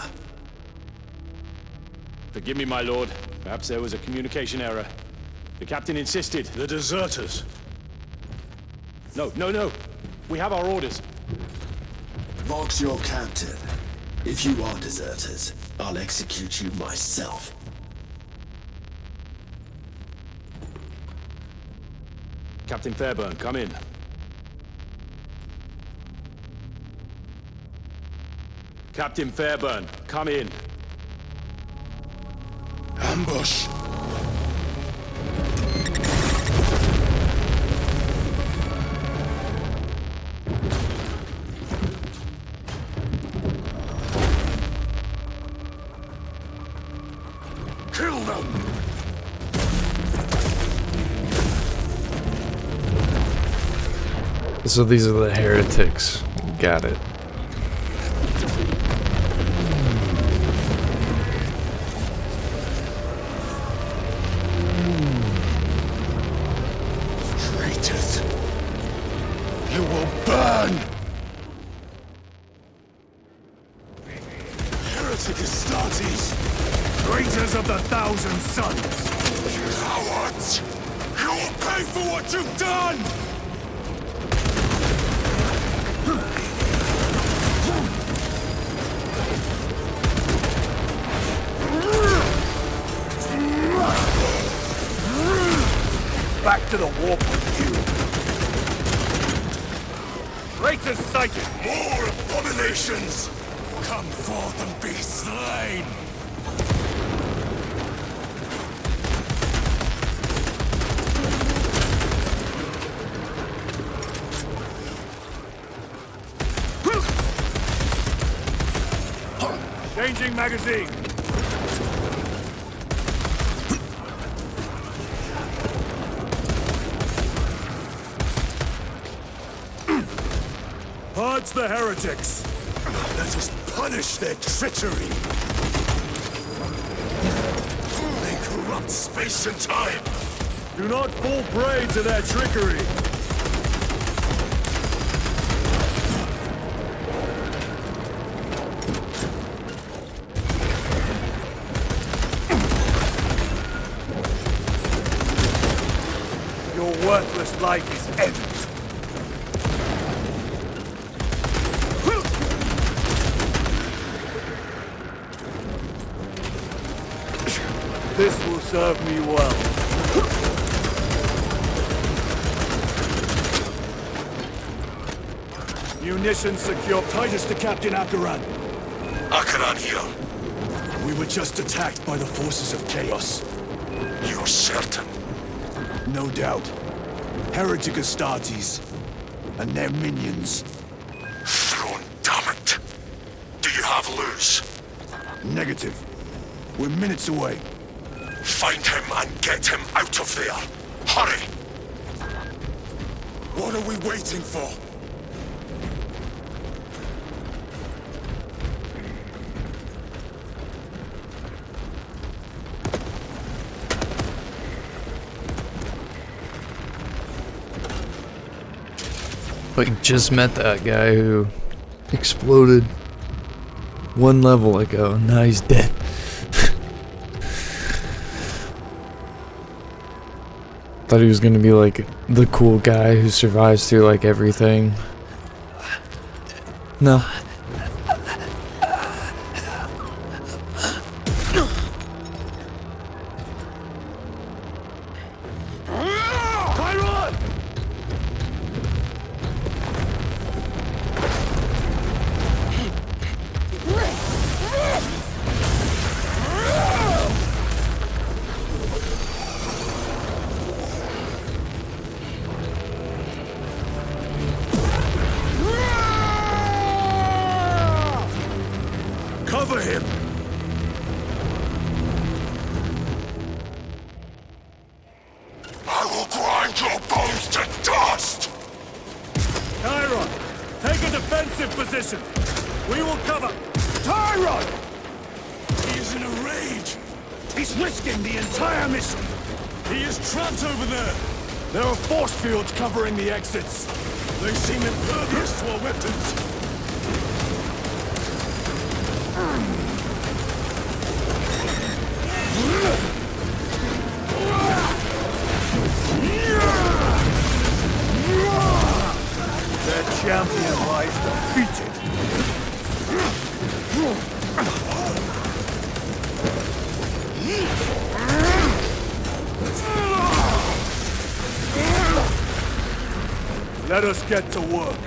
S4: Forgive me, my lord. Perhaps there was a communication error. The captain insisted.
S3: The deserters.
S4: No. We have our orders.
S3: Vox your captain. If you are deserters, I'll execute you myself.
S4: Captain Fairburn, come in. Captain Fairburn, come in.
S3: Ambush! Kill them!
S1: So these are the heretics. Got it.
S3: Traitors! You will burn! Heretic Astartes! Traitors of the Thousand Sons!
S12: Cowards! You will pay for what you've done!
S3: Back to the warp with you!
S12: Traitors sighted! More abominations! Come forth and be slain!
S3: Changing magazine! Purge the heretics!
S12: Let us punish their treachery! They corrupt space and time!
S3: Do not fall prey to their trickery! Your worthless life is ended! This will serve me well. Munitions secure. Titus to Captain Akaran.
S12: Akaran here.
S3: We were just attacked by the forces of chaos.
S12: You're certain?
S3: No doubt. Heretic Astartes. And their minions.
S12: Throne, damn it! Do you have Luz?
S3: Negative. We're minutes away.
S12: Find him and get him out of there. Hurry! What are we waiting for?
S1: Like, just met that guy who exploded one level ago. Now he's dead. Thought he was gonna be like the cool guy who survives through like everything. No.
S3: Cover him!
S12: I will grind your bones to dust!
S3: Tyron, take a defensive position! We will cover... Tyron!
S4: He is in a rage!
S3: He's risking the entire mission!
S4: He is trapped over there!
S3: There are force fields covering the exits!
S4: They seem impervious to our weapons!
S3: Their champion lies defeated! Let us get to work.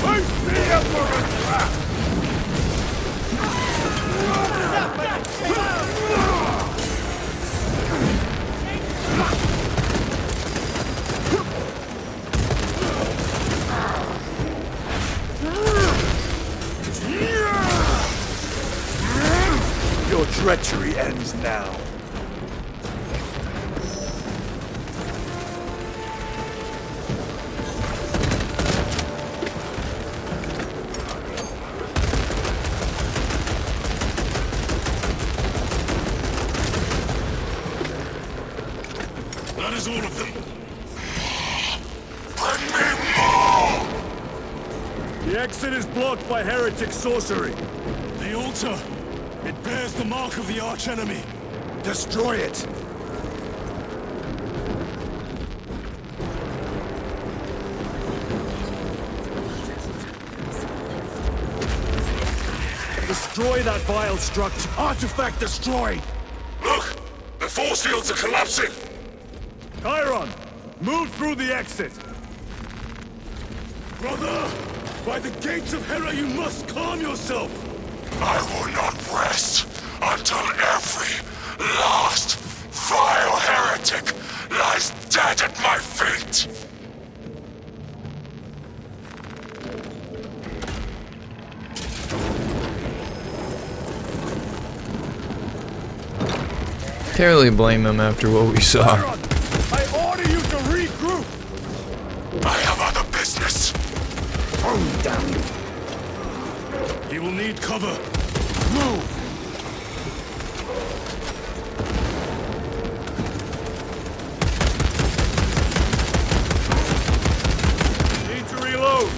S3: Face the Emperor's wrath! Your treachery ends now.
S4: That is all of them.
S12: Bring me more!
S3: The exit is blocked by heretic sorcery.
S4: The altar! It bears the mark of the archenemy.
S3: Destroy it! Destroy that vile structure! Artifact destroyed!
S12: Look! The force fields are collapsing!
S3: Chiron! Move through the exit!
S4: Brother! By the gates of Hera, you must calm yourself!
S12: I will not rest until every last vile heretic lies dead at my feet!
S1: Can't really blame him after what we saw.
S3: Chiron! I order you to regroup!
S12: I have other business!
S3: Oh, damn you!
S4: He will need cover.
S3: Move! Need to reload!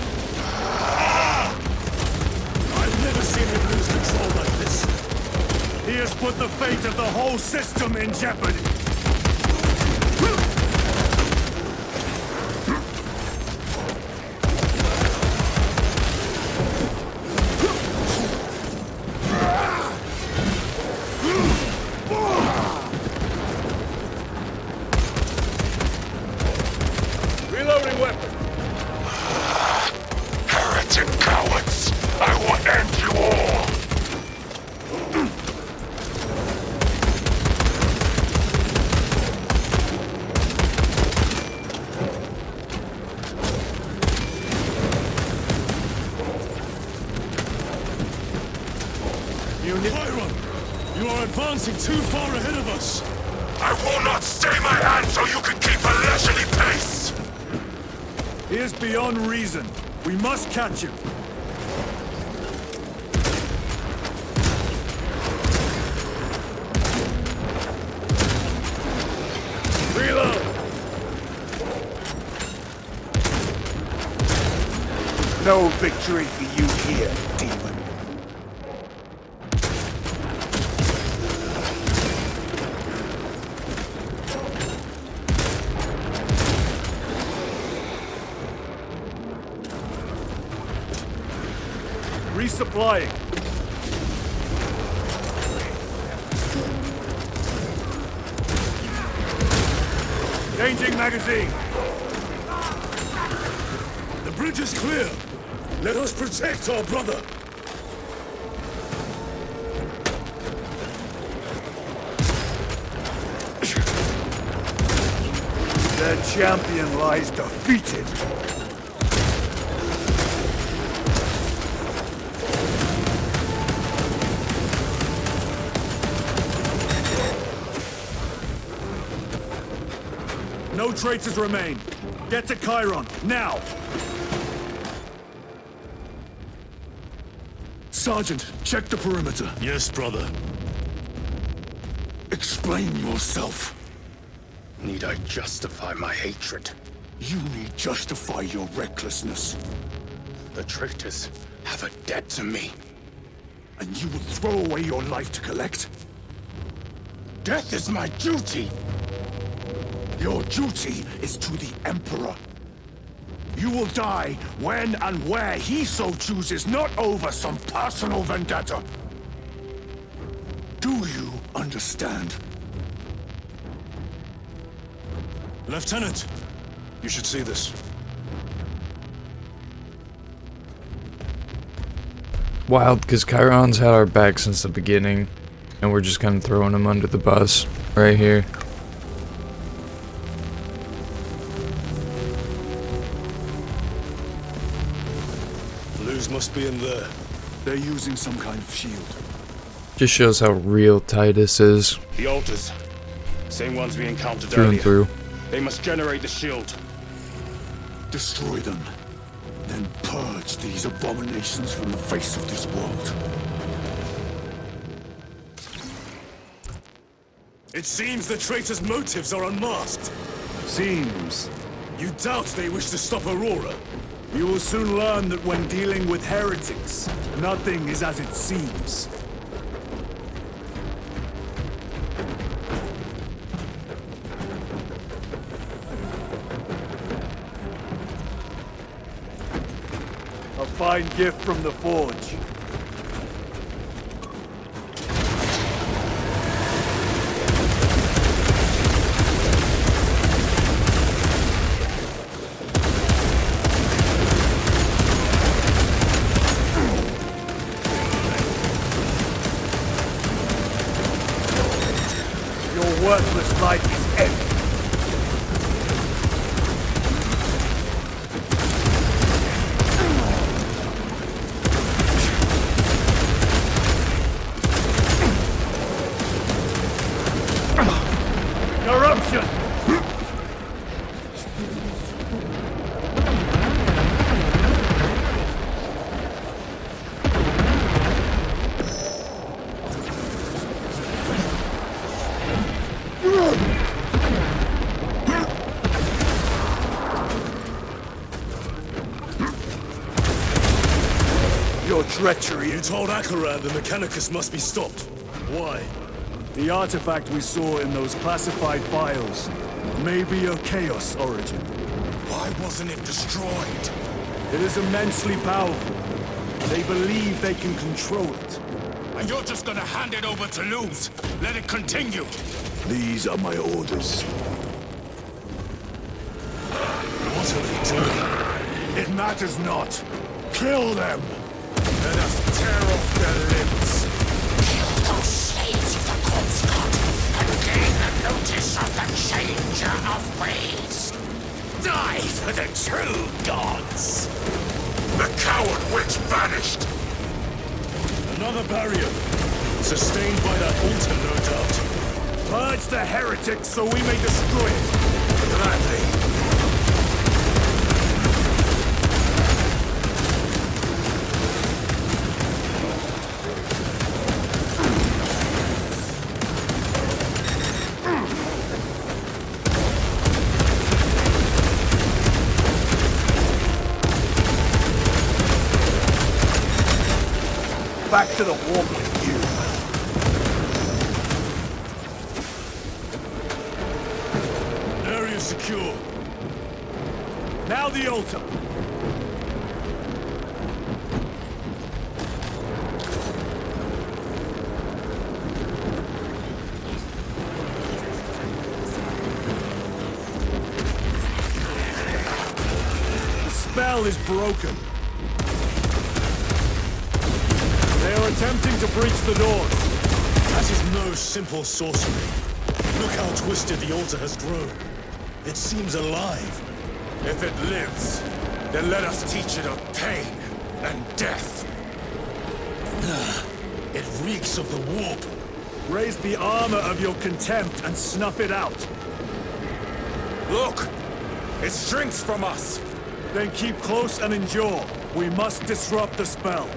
S4: I've never seen him lose control like this.
S3: He has put the fate of the whole system in jeopardy! Reloading weapon!
S12: Heretic cowards! I will end you all!
S4: Chiron! You are advancing too far ahead of us!
S12: I will not stay my hand so you can keep a leisurely pace!
S3: He is beyond reason. We must catch him. Reload! No victory for you here, demon. Resupplying. Changing magazine.
S4: The bridge is clear. Let us protect our brother.
S3: Their champion lies defeated. No traitors remain. Get to Chiron, now! Sergeant, check the perimeter.
S4: Yes, brother.
S3: Explain yourself.
S4: Need I justify my hatred?
S3: You need justify your recklessness.
S4: The traitors have a debt to me.
S3: And you would throw away your life to collect?
S4: Death is my duty!
S3: Your duty is to the Emperor. You will die when and where he so chooses, not over some personal vendetta. Do you understand?
S4: Lieutenant, you should see this.
S1: Wild, because Chiron's had our back since the beginning, and we're just kind of throwing him under the bus right here.
S4: Blues must be in there.
S3: They're using some kind of shield.
S1: Just shows how real Titus is.
S4: The altars. Same ones we encountered
S1: Through
S4: earlier.
S1: and through.
S4: They must generate the shield.
S3: Destroy them. Then purge these abominations from the face of this world.
S4: It seems the traitors' motives are unmasked.
S3: Seems.
S4: You doubt they wish to stop Aurora?
S3: You will soon learn that when dealing with heretics, nothing is as it seems. A fine gift from the Forge. Your worthless life is empty. Corruption! Your treachery.
S4: You told Akaran the Mechanicus must be stopped. Why?
S3: The artifact we saw in those classified files may be of Chaos origin.
S5: Why wasn't it destroyed?
S3: It is immensely powerful. They believe they can control it.
S5: And you're just gonna hand it over to Luz? Let it continue?
S3: These are my orders.
S4: What are they doing?
S3: It matters not. Kill them!
S5: Let us tear off their limbs.
S9: Kill those slaves of the corpse god and gain the notice of the changer of ways. Die for the true gods.
S12: The coward witch vanished.
S4: Another barrier. Sustained by that altar, no doubt.
S3: Purge the heretics so we may destroy it.
S12: Gladly.
S3: to the warp with you. Area secure. Now the altar. The spell is broken. They are attempting to breach the doors.
S4: That is no simple sorcery. Look how twisted the altar has grown. It seems alive.
S5: If it lives, then let us teach it of pain and death.
S4: It reeks of the warp.
S3: Raise the armor of your contempt and snuff it out.
S5: Look! It shrinks from us!
S3: Then keep close and endure. We must disrupt the spell.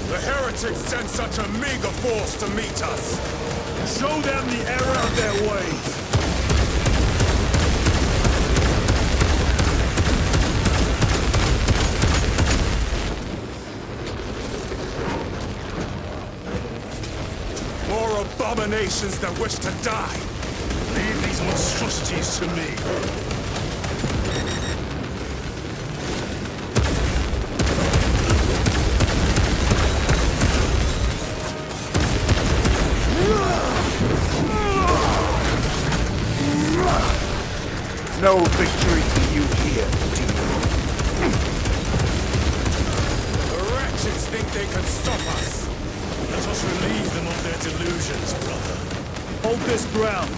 S5: The heretics sent such a meager force to meet us!
S3: Show them the error of their ways!
S5: More abominations that wish to die!
S4: Leave these monstrosities to me.
S3: No victory for you here, demon.
S5: The wretches think they can stop us!
S4: Let us relieve them of their delusions, brother.
S3: Hold this ground.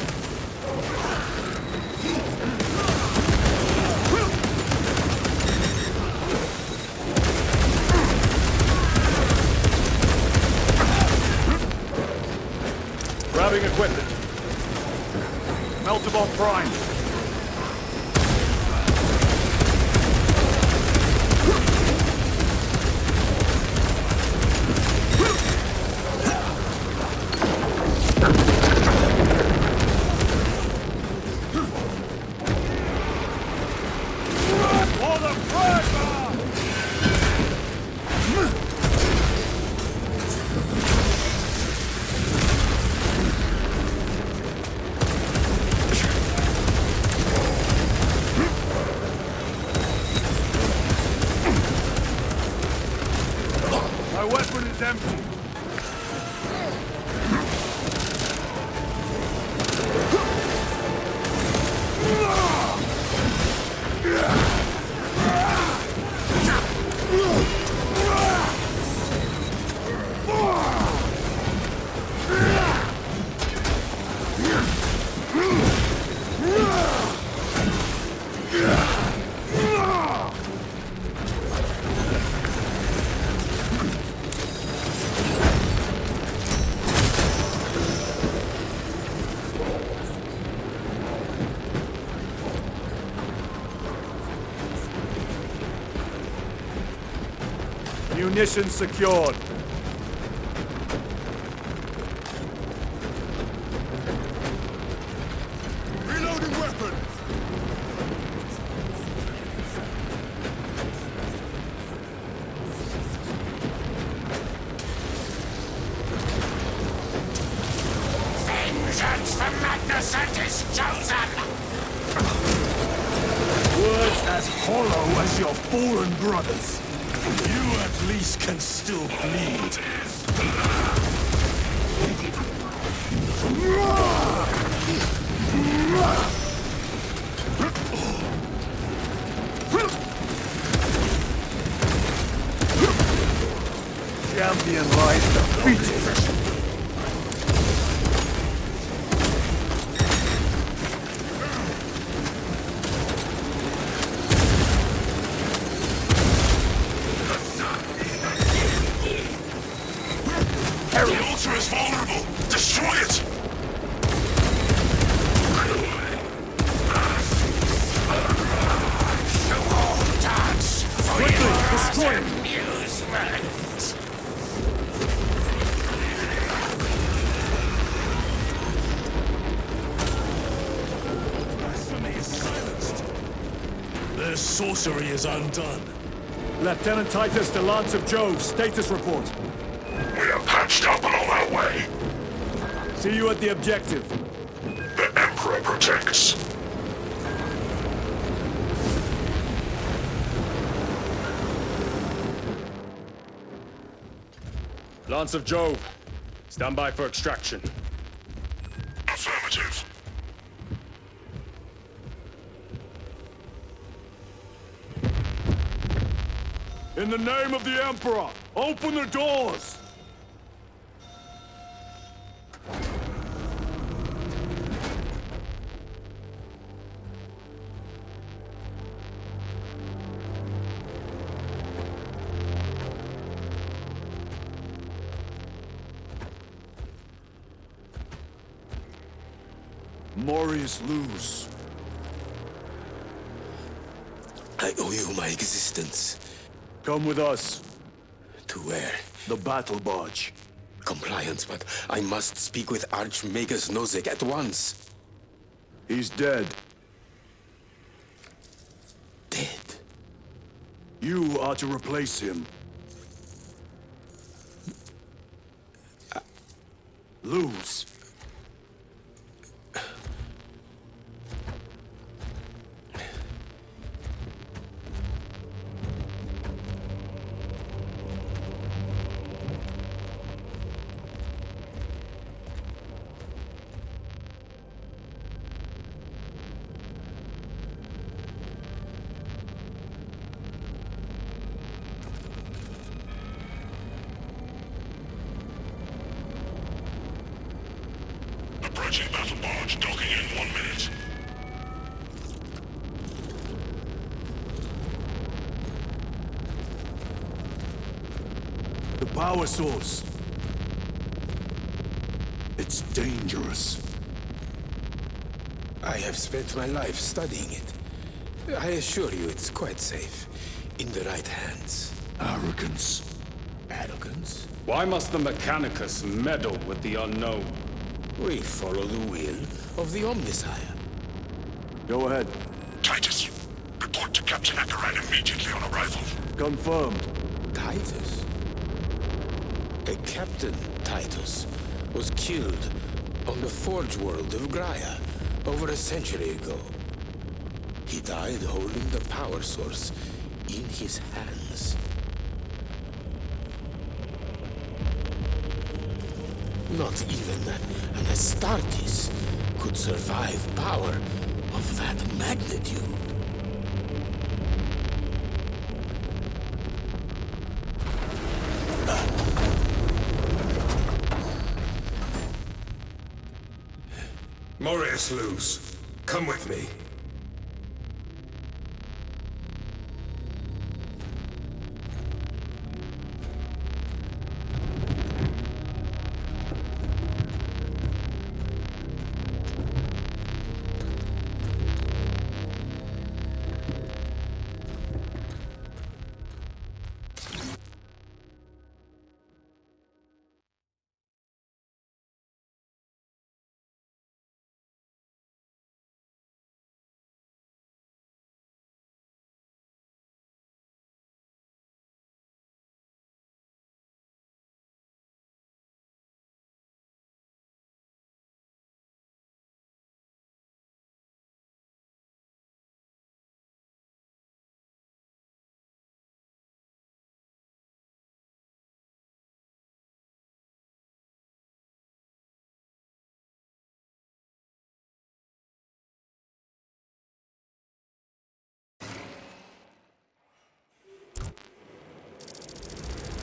S3: Grabbing equipment. Meltabomb prime. My weapon is empty. Munitions secured.
S5: Reloading weapon!
S9: Vengeance for Magnificent is chosen!
S3: Words as hollow as your fallen brothers.
S4: You at least can still bleed.
S3: Champion lies defeated.
S12: The altar is vulnerable! Destroy it!
S3: Quickly, destroy it!
S4: Their sorcery is undone.
S3: Lieutenant Titus, the Lance of Jove, status report.
S12: We are patched up and on our way.
S3: See you at the objective.
S12: The Emperor protects.
S4: Lance of Jove, stand by for extraction.
S12: Affirmative.
S3: In the name of the Emperor, open the doors! Morius Luz.
S10: I owe you my existence.
S3: Come with us.
S10: To where?
S3: The battle barge.
S10: Compliance, but I must speak with Archmagus Nozick at once.
S3: He's dead.
S10: Dead?
S3: You are to replace him. Luz.
S12: Approaching battle barge, docking in 1 minute.
S3: The power source. It's dangerous.
S10: I have spent my life studying it. I assure you it's quite safe. In the right hands.
S3: Arrogance.
S10: Arrogance?
S4: Why must the Mechanicus meddle with the unknown?
S10: We follow the will of the Omnissiah.
S3: Go ahead.
S12: Titus, report to Captain Akaran immediately on arrival.
S3: Confirmed.
S10: Titus? A Captain Titus was killed on the Forge world of Graia over a century ago. He died holding the power source in his hands. Not even an Astartes could survive power of that magnitude.
S12: Morius Luz, come with me.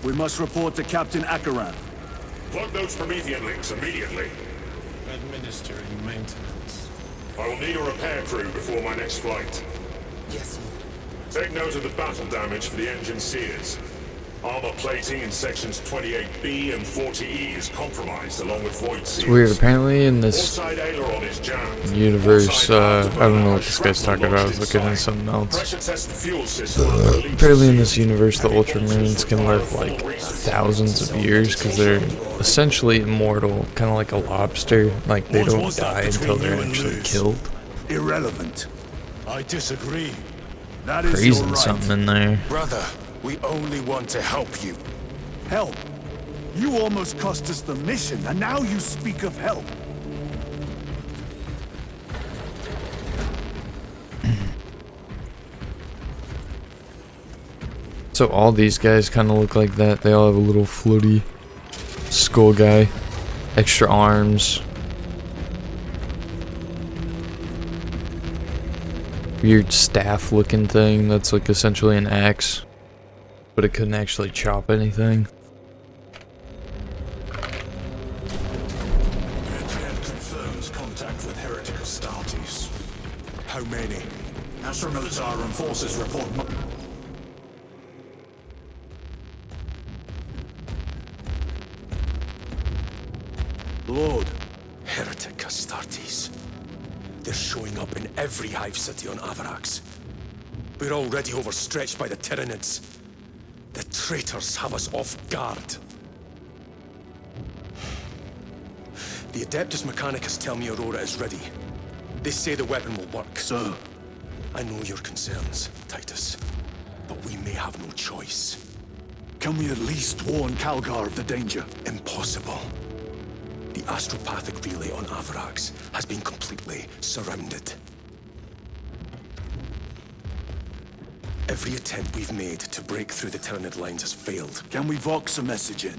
S3: We must report to Captain Akaran.
S12: Plug those Promethean links immediately.
S4: Administering maintenance.
S12: I will need a repair crew before my next flight.
S10: Yes.
S12: Take note of the battle damage for the engine sears. Armor plating in sections 28B and 40E is compromised, along with void seals.
S1: It's weird, apparently in this
S12: Outside aileron is jammed.
S1: universe, I don't know what this guy's talking about, I was looking at something else.
S12: Pressure test the fuel system.
S1: Apparently in this universe, the Ultramarines can live like thousands of years because they're essentially immortal, kind of like a lobster. Like they don't die until they're actually killed.
S3: Irrelevant.
S4: I disagree.
S3: That is
S1: praising
S3: your right.
S1: something in there.
S4: Brother, we only want to help you.
S3: Help? You almost cost us the mission, and now you speak of help.
S1: So all these guys kind of look like that. They all have a little floaty skull guy, extra arms, weird staff looking thing that's like essentially an axe, but it couldn't actually chop anything.
S8: Confirms contact with heretic Astartes.
S4: How many?
S8: Astra Militarum forces report.
S3: Lord.
S4: Heretic Astartes. They're showing up in every hive city on Avarax. We're already overstretched by the Tyranids. The traitors have us off guard. The Adeptus Mechanicus tell me Aurora is ready. They say the weapon will work.
S3: Sir.
S4: I know your concerns, Titus. But we may have no choice.
S3: Can we at least warn Calgar of the danger?
S4: Impossible. The astropathic relay on Avarax has been completely surrounded. Every attempt we've made to break through the Tyranid lines has failed.
S3: Can we Vox a message in?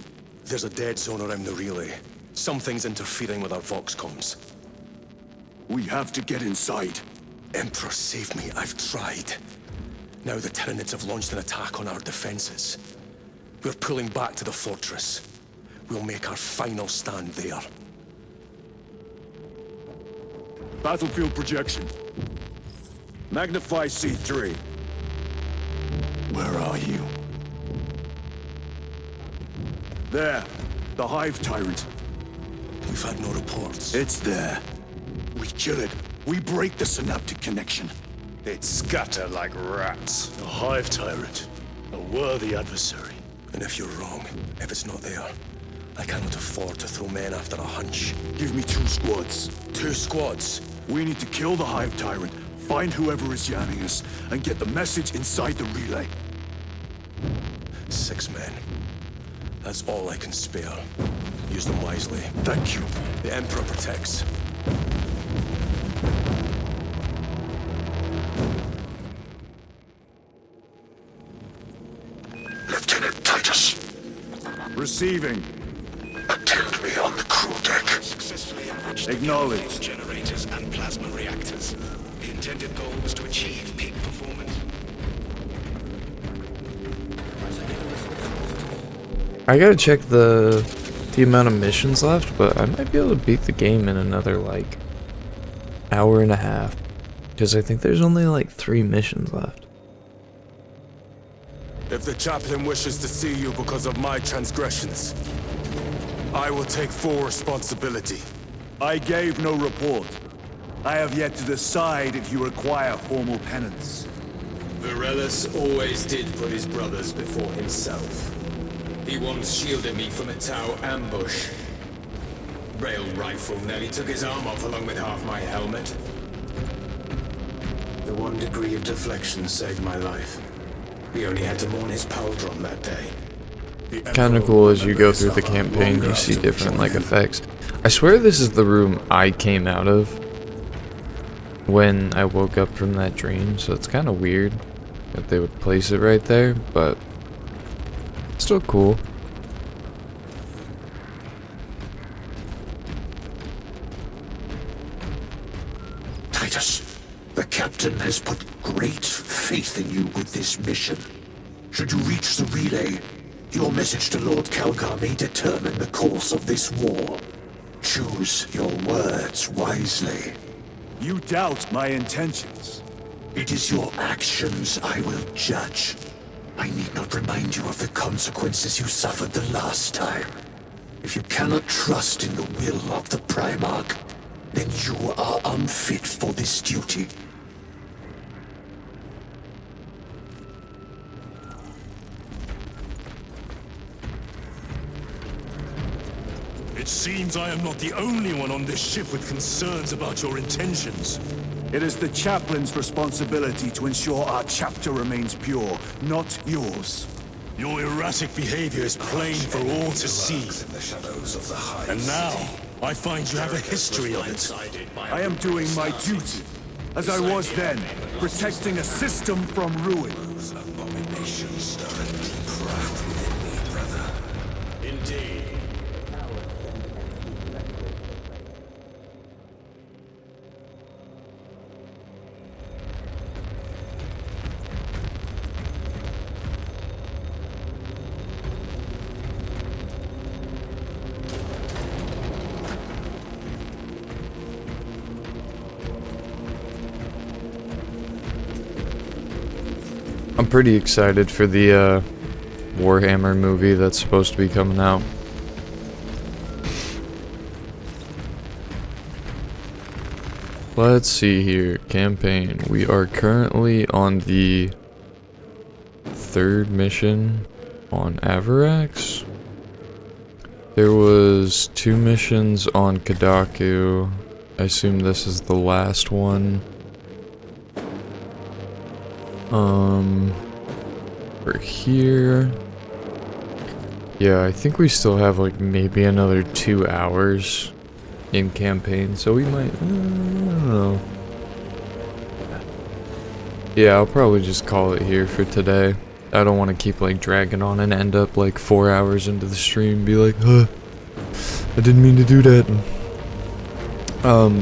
S4: There's a dead zone around the relay. Something's interfering with our Vox comms.
S3: We have to get inside.
S4: Emperor, save me. I've tried. Now the Tyranids have launched an attack on our defenses. We're pulling back to the fortress. We'll make our final stand there.
S3: Battlefield projection. Magnify C3. Where are you? There. The Hive Tyrant.
S4: We've had no reports.
S3: It's there. We kill it. We break the synaptic connection.
S5: They'd scatter like rats.
S3: The Hive Tyrant. A worthy adversary.
S4: And if you're wrong, if it's not there, I cannot afford to throw men after a hunch.
S3: Give me 2 squads.
S4: 2 squads?
S3: We need to kill the Hive Tyrant, find whoever is jamming us, and get the message inside the relay.
S4: 6 men. That's all I can spare. Use them wisely.
S3: Thank you.
S4: The Emperor protects.
S12: Lieutenant Titus.
S3: Receiving.
S12: Attend me on the crew deck.
S6: Successfully enriched
S3: Acknowledged.
S6: the generators and plasma reactors. The intended goal was to achieve peak performance.
S1: I gotta check the amount of missions left, but I might be able to beat the game in another like hour and a half, because I think there's only like 3 missions left.
S4: If the chaplain wishes to see you because of my transgressions, I will take full responsibility.
S3: I gave no report. I have yet to decide if you require formal penance.
S10: Varellus always did put his brothers before himself. He once shielded me from a Tau ambush. Rail rifle nearly took his arm off along with half my helmet. The 1 degree of deflection saved my life. We only had to mourn his pauldron that day.
S1: Kind of cool as you go through the campaign, you see different like effects. I swear this is the room I came out of when I woke up from that dream, so it's kind of weird that they would place it right there, but still cool.
S6: Titus, the captain has put great faith in you with this mission. Should you reach the relay, your message to Lord Calgar may determine the course of this war. Choose your words wisely.
S3: You doubt my intentions.
S6: It is your actions I will judge. I need not remind you of the consequences you suffered the last time. If you cannot trust in the will of the Primarch, then you are unfit for this duty.
S4: It seems I am not the only one on this ship with concerns about your intentions.
S3: It is the chaplain's responsibility to ensure our chapter remains pure, not yours.
S4: Your erratic behavior is plain for all to see. And now, I find you have a history of it.
S3: I am doing my duty, as I was then, protecting a system from ruin.
S4: Indeed.
S1: I'm pretty excited for the Warhammer movie that's supposed to be coming out. Let's see here. Campaign. We are currently on the 3rd mission on Avarax. There was 2 missions on Kadaku. I assume this is the last one. We're here. Yeah, I think we still have like maybe another 2 hours in campaign, so we might, I don't know. Yeah, I'll probably just call it here for today. I don't want to keep like dragging on and end up like 4 hours into the stream and be like, I didn't mean to do that.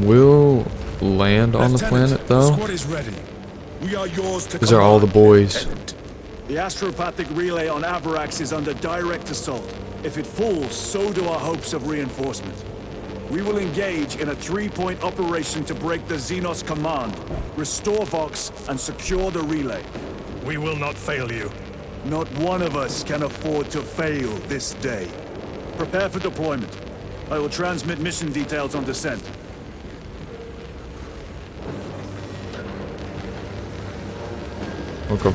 S1: We'll land on the planet though.
S3: Squad is ready. We are yours to
S1: These are all the boys.
S3: The astropathic relay on Avarax is under direct assault. If it falls, so do our hopes of reinforcement. We will engage in a 3-point operation to break the Xenos command, restore Vox, and secure the relay.
S4: We will not fail you.
S3: Not one of us can afford to fail this day. Prepare for deployment. I will transmit mission details on descent.
S1: Okay.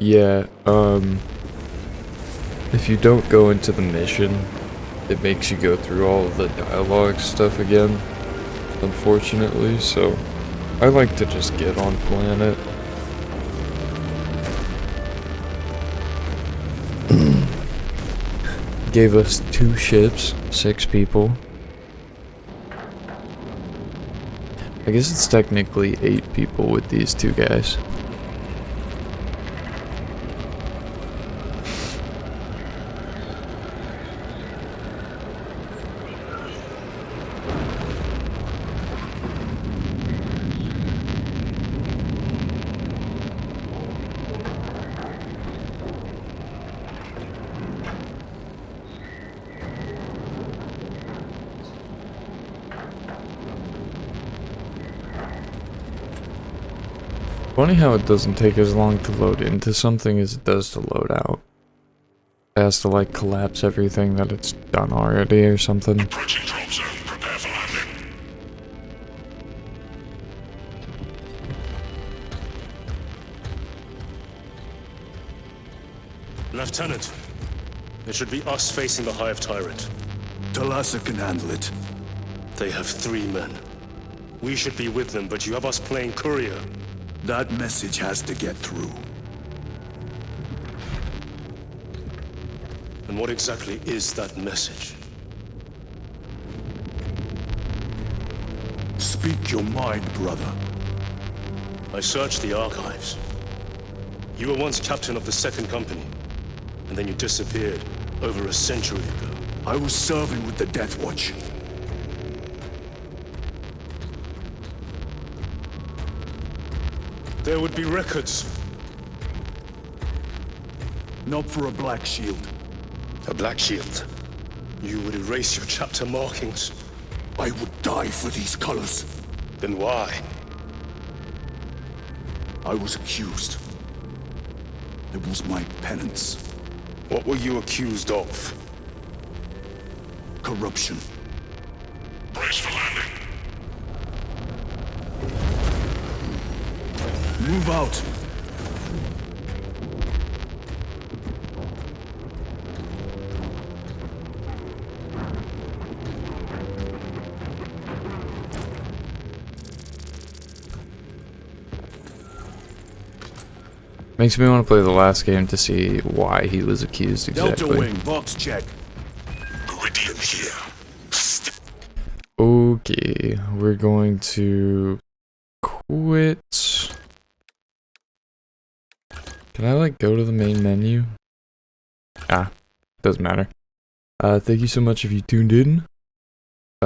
S1: Yeah, if you don't go into the mission, it makes you go through all of the dialogue stuff again, unfortunately, so I like to just get on planet. Gave us 2 ships, 6 people. I guess it's technically 8 people with these 2 guys. Funny how it doesn't take as long to load into something as it does to load out. It has to like collapse everything that it's done already or something.
S12: Approaching drop zone. Prepare for landing.
S4: Lieutenant, it should be us facing the Hive Tyrant.
S3: Talassa can handle it.
S4: They have 3 men. We should be with them, but you have us playing courier.
S3: That message has to get through.
S4: And what exactly is that message?
S3: Speak your mind, brother.
S4: I searched the archives. You were once captain of the 2nd Company, and then you disappeared over a century ago.
S3: I was serving with the Death Watch.
S4: There would be records.
S3: Not for a Black Shield.
S4: A Black Shield? You would erase your chapter markings.
S3: I would die for these colors.
S4: Then why?
S3: I was accused. It was my penance.
S4: What were you accused of?
S3: Corruption.
S12: Brace for landing.
S3: Move out.
S1: Makes me want to play the last game to see why he was accused exactly.
S3: Delta Wing, box check.
S12: Meridian here.
S1: Okay, we're going to quit. Can I like go to the main menu? Ah, doesn't matter. Thank you so much if you tuned in.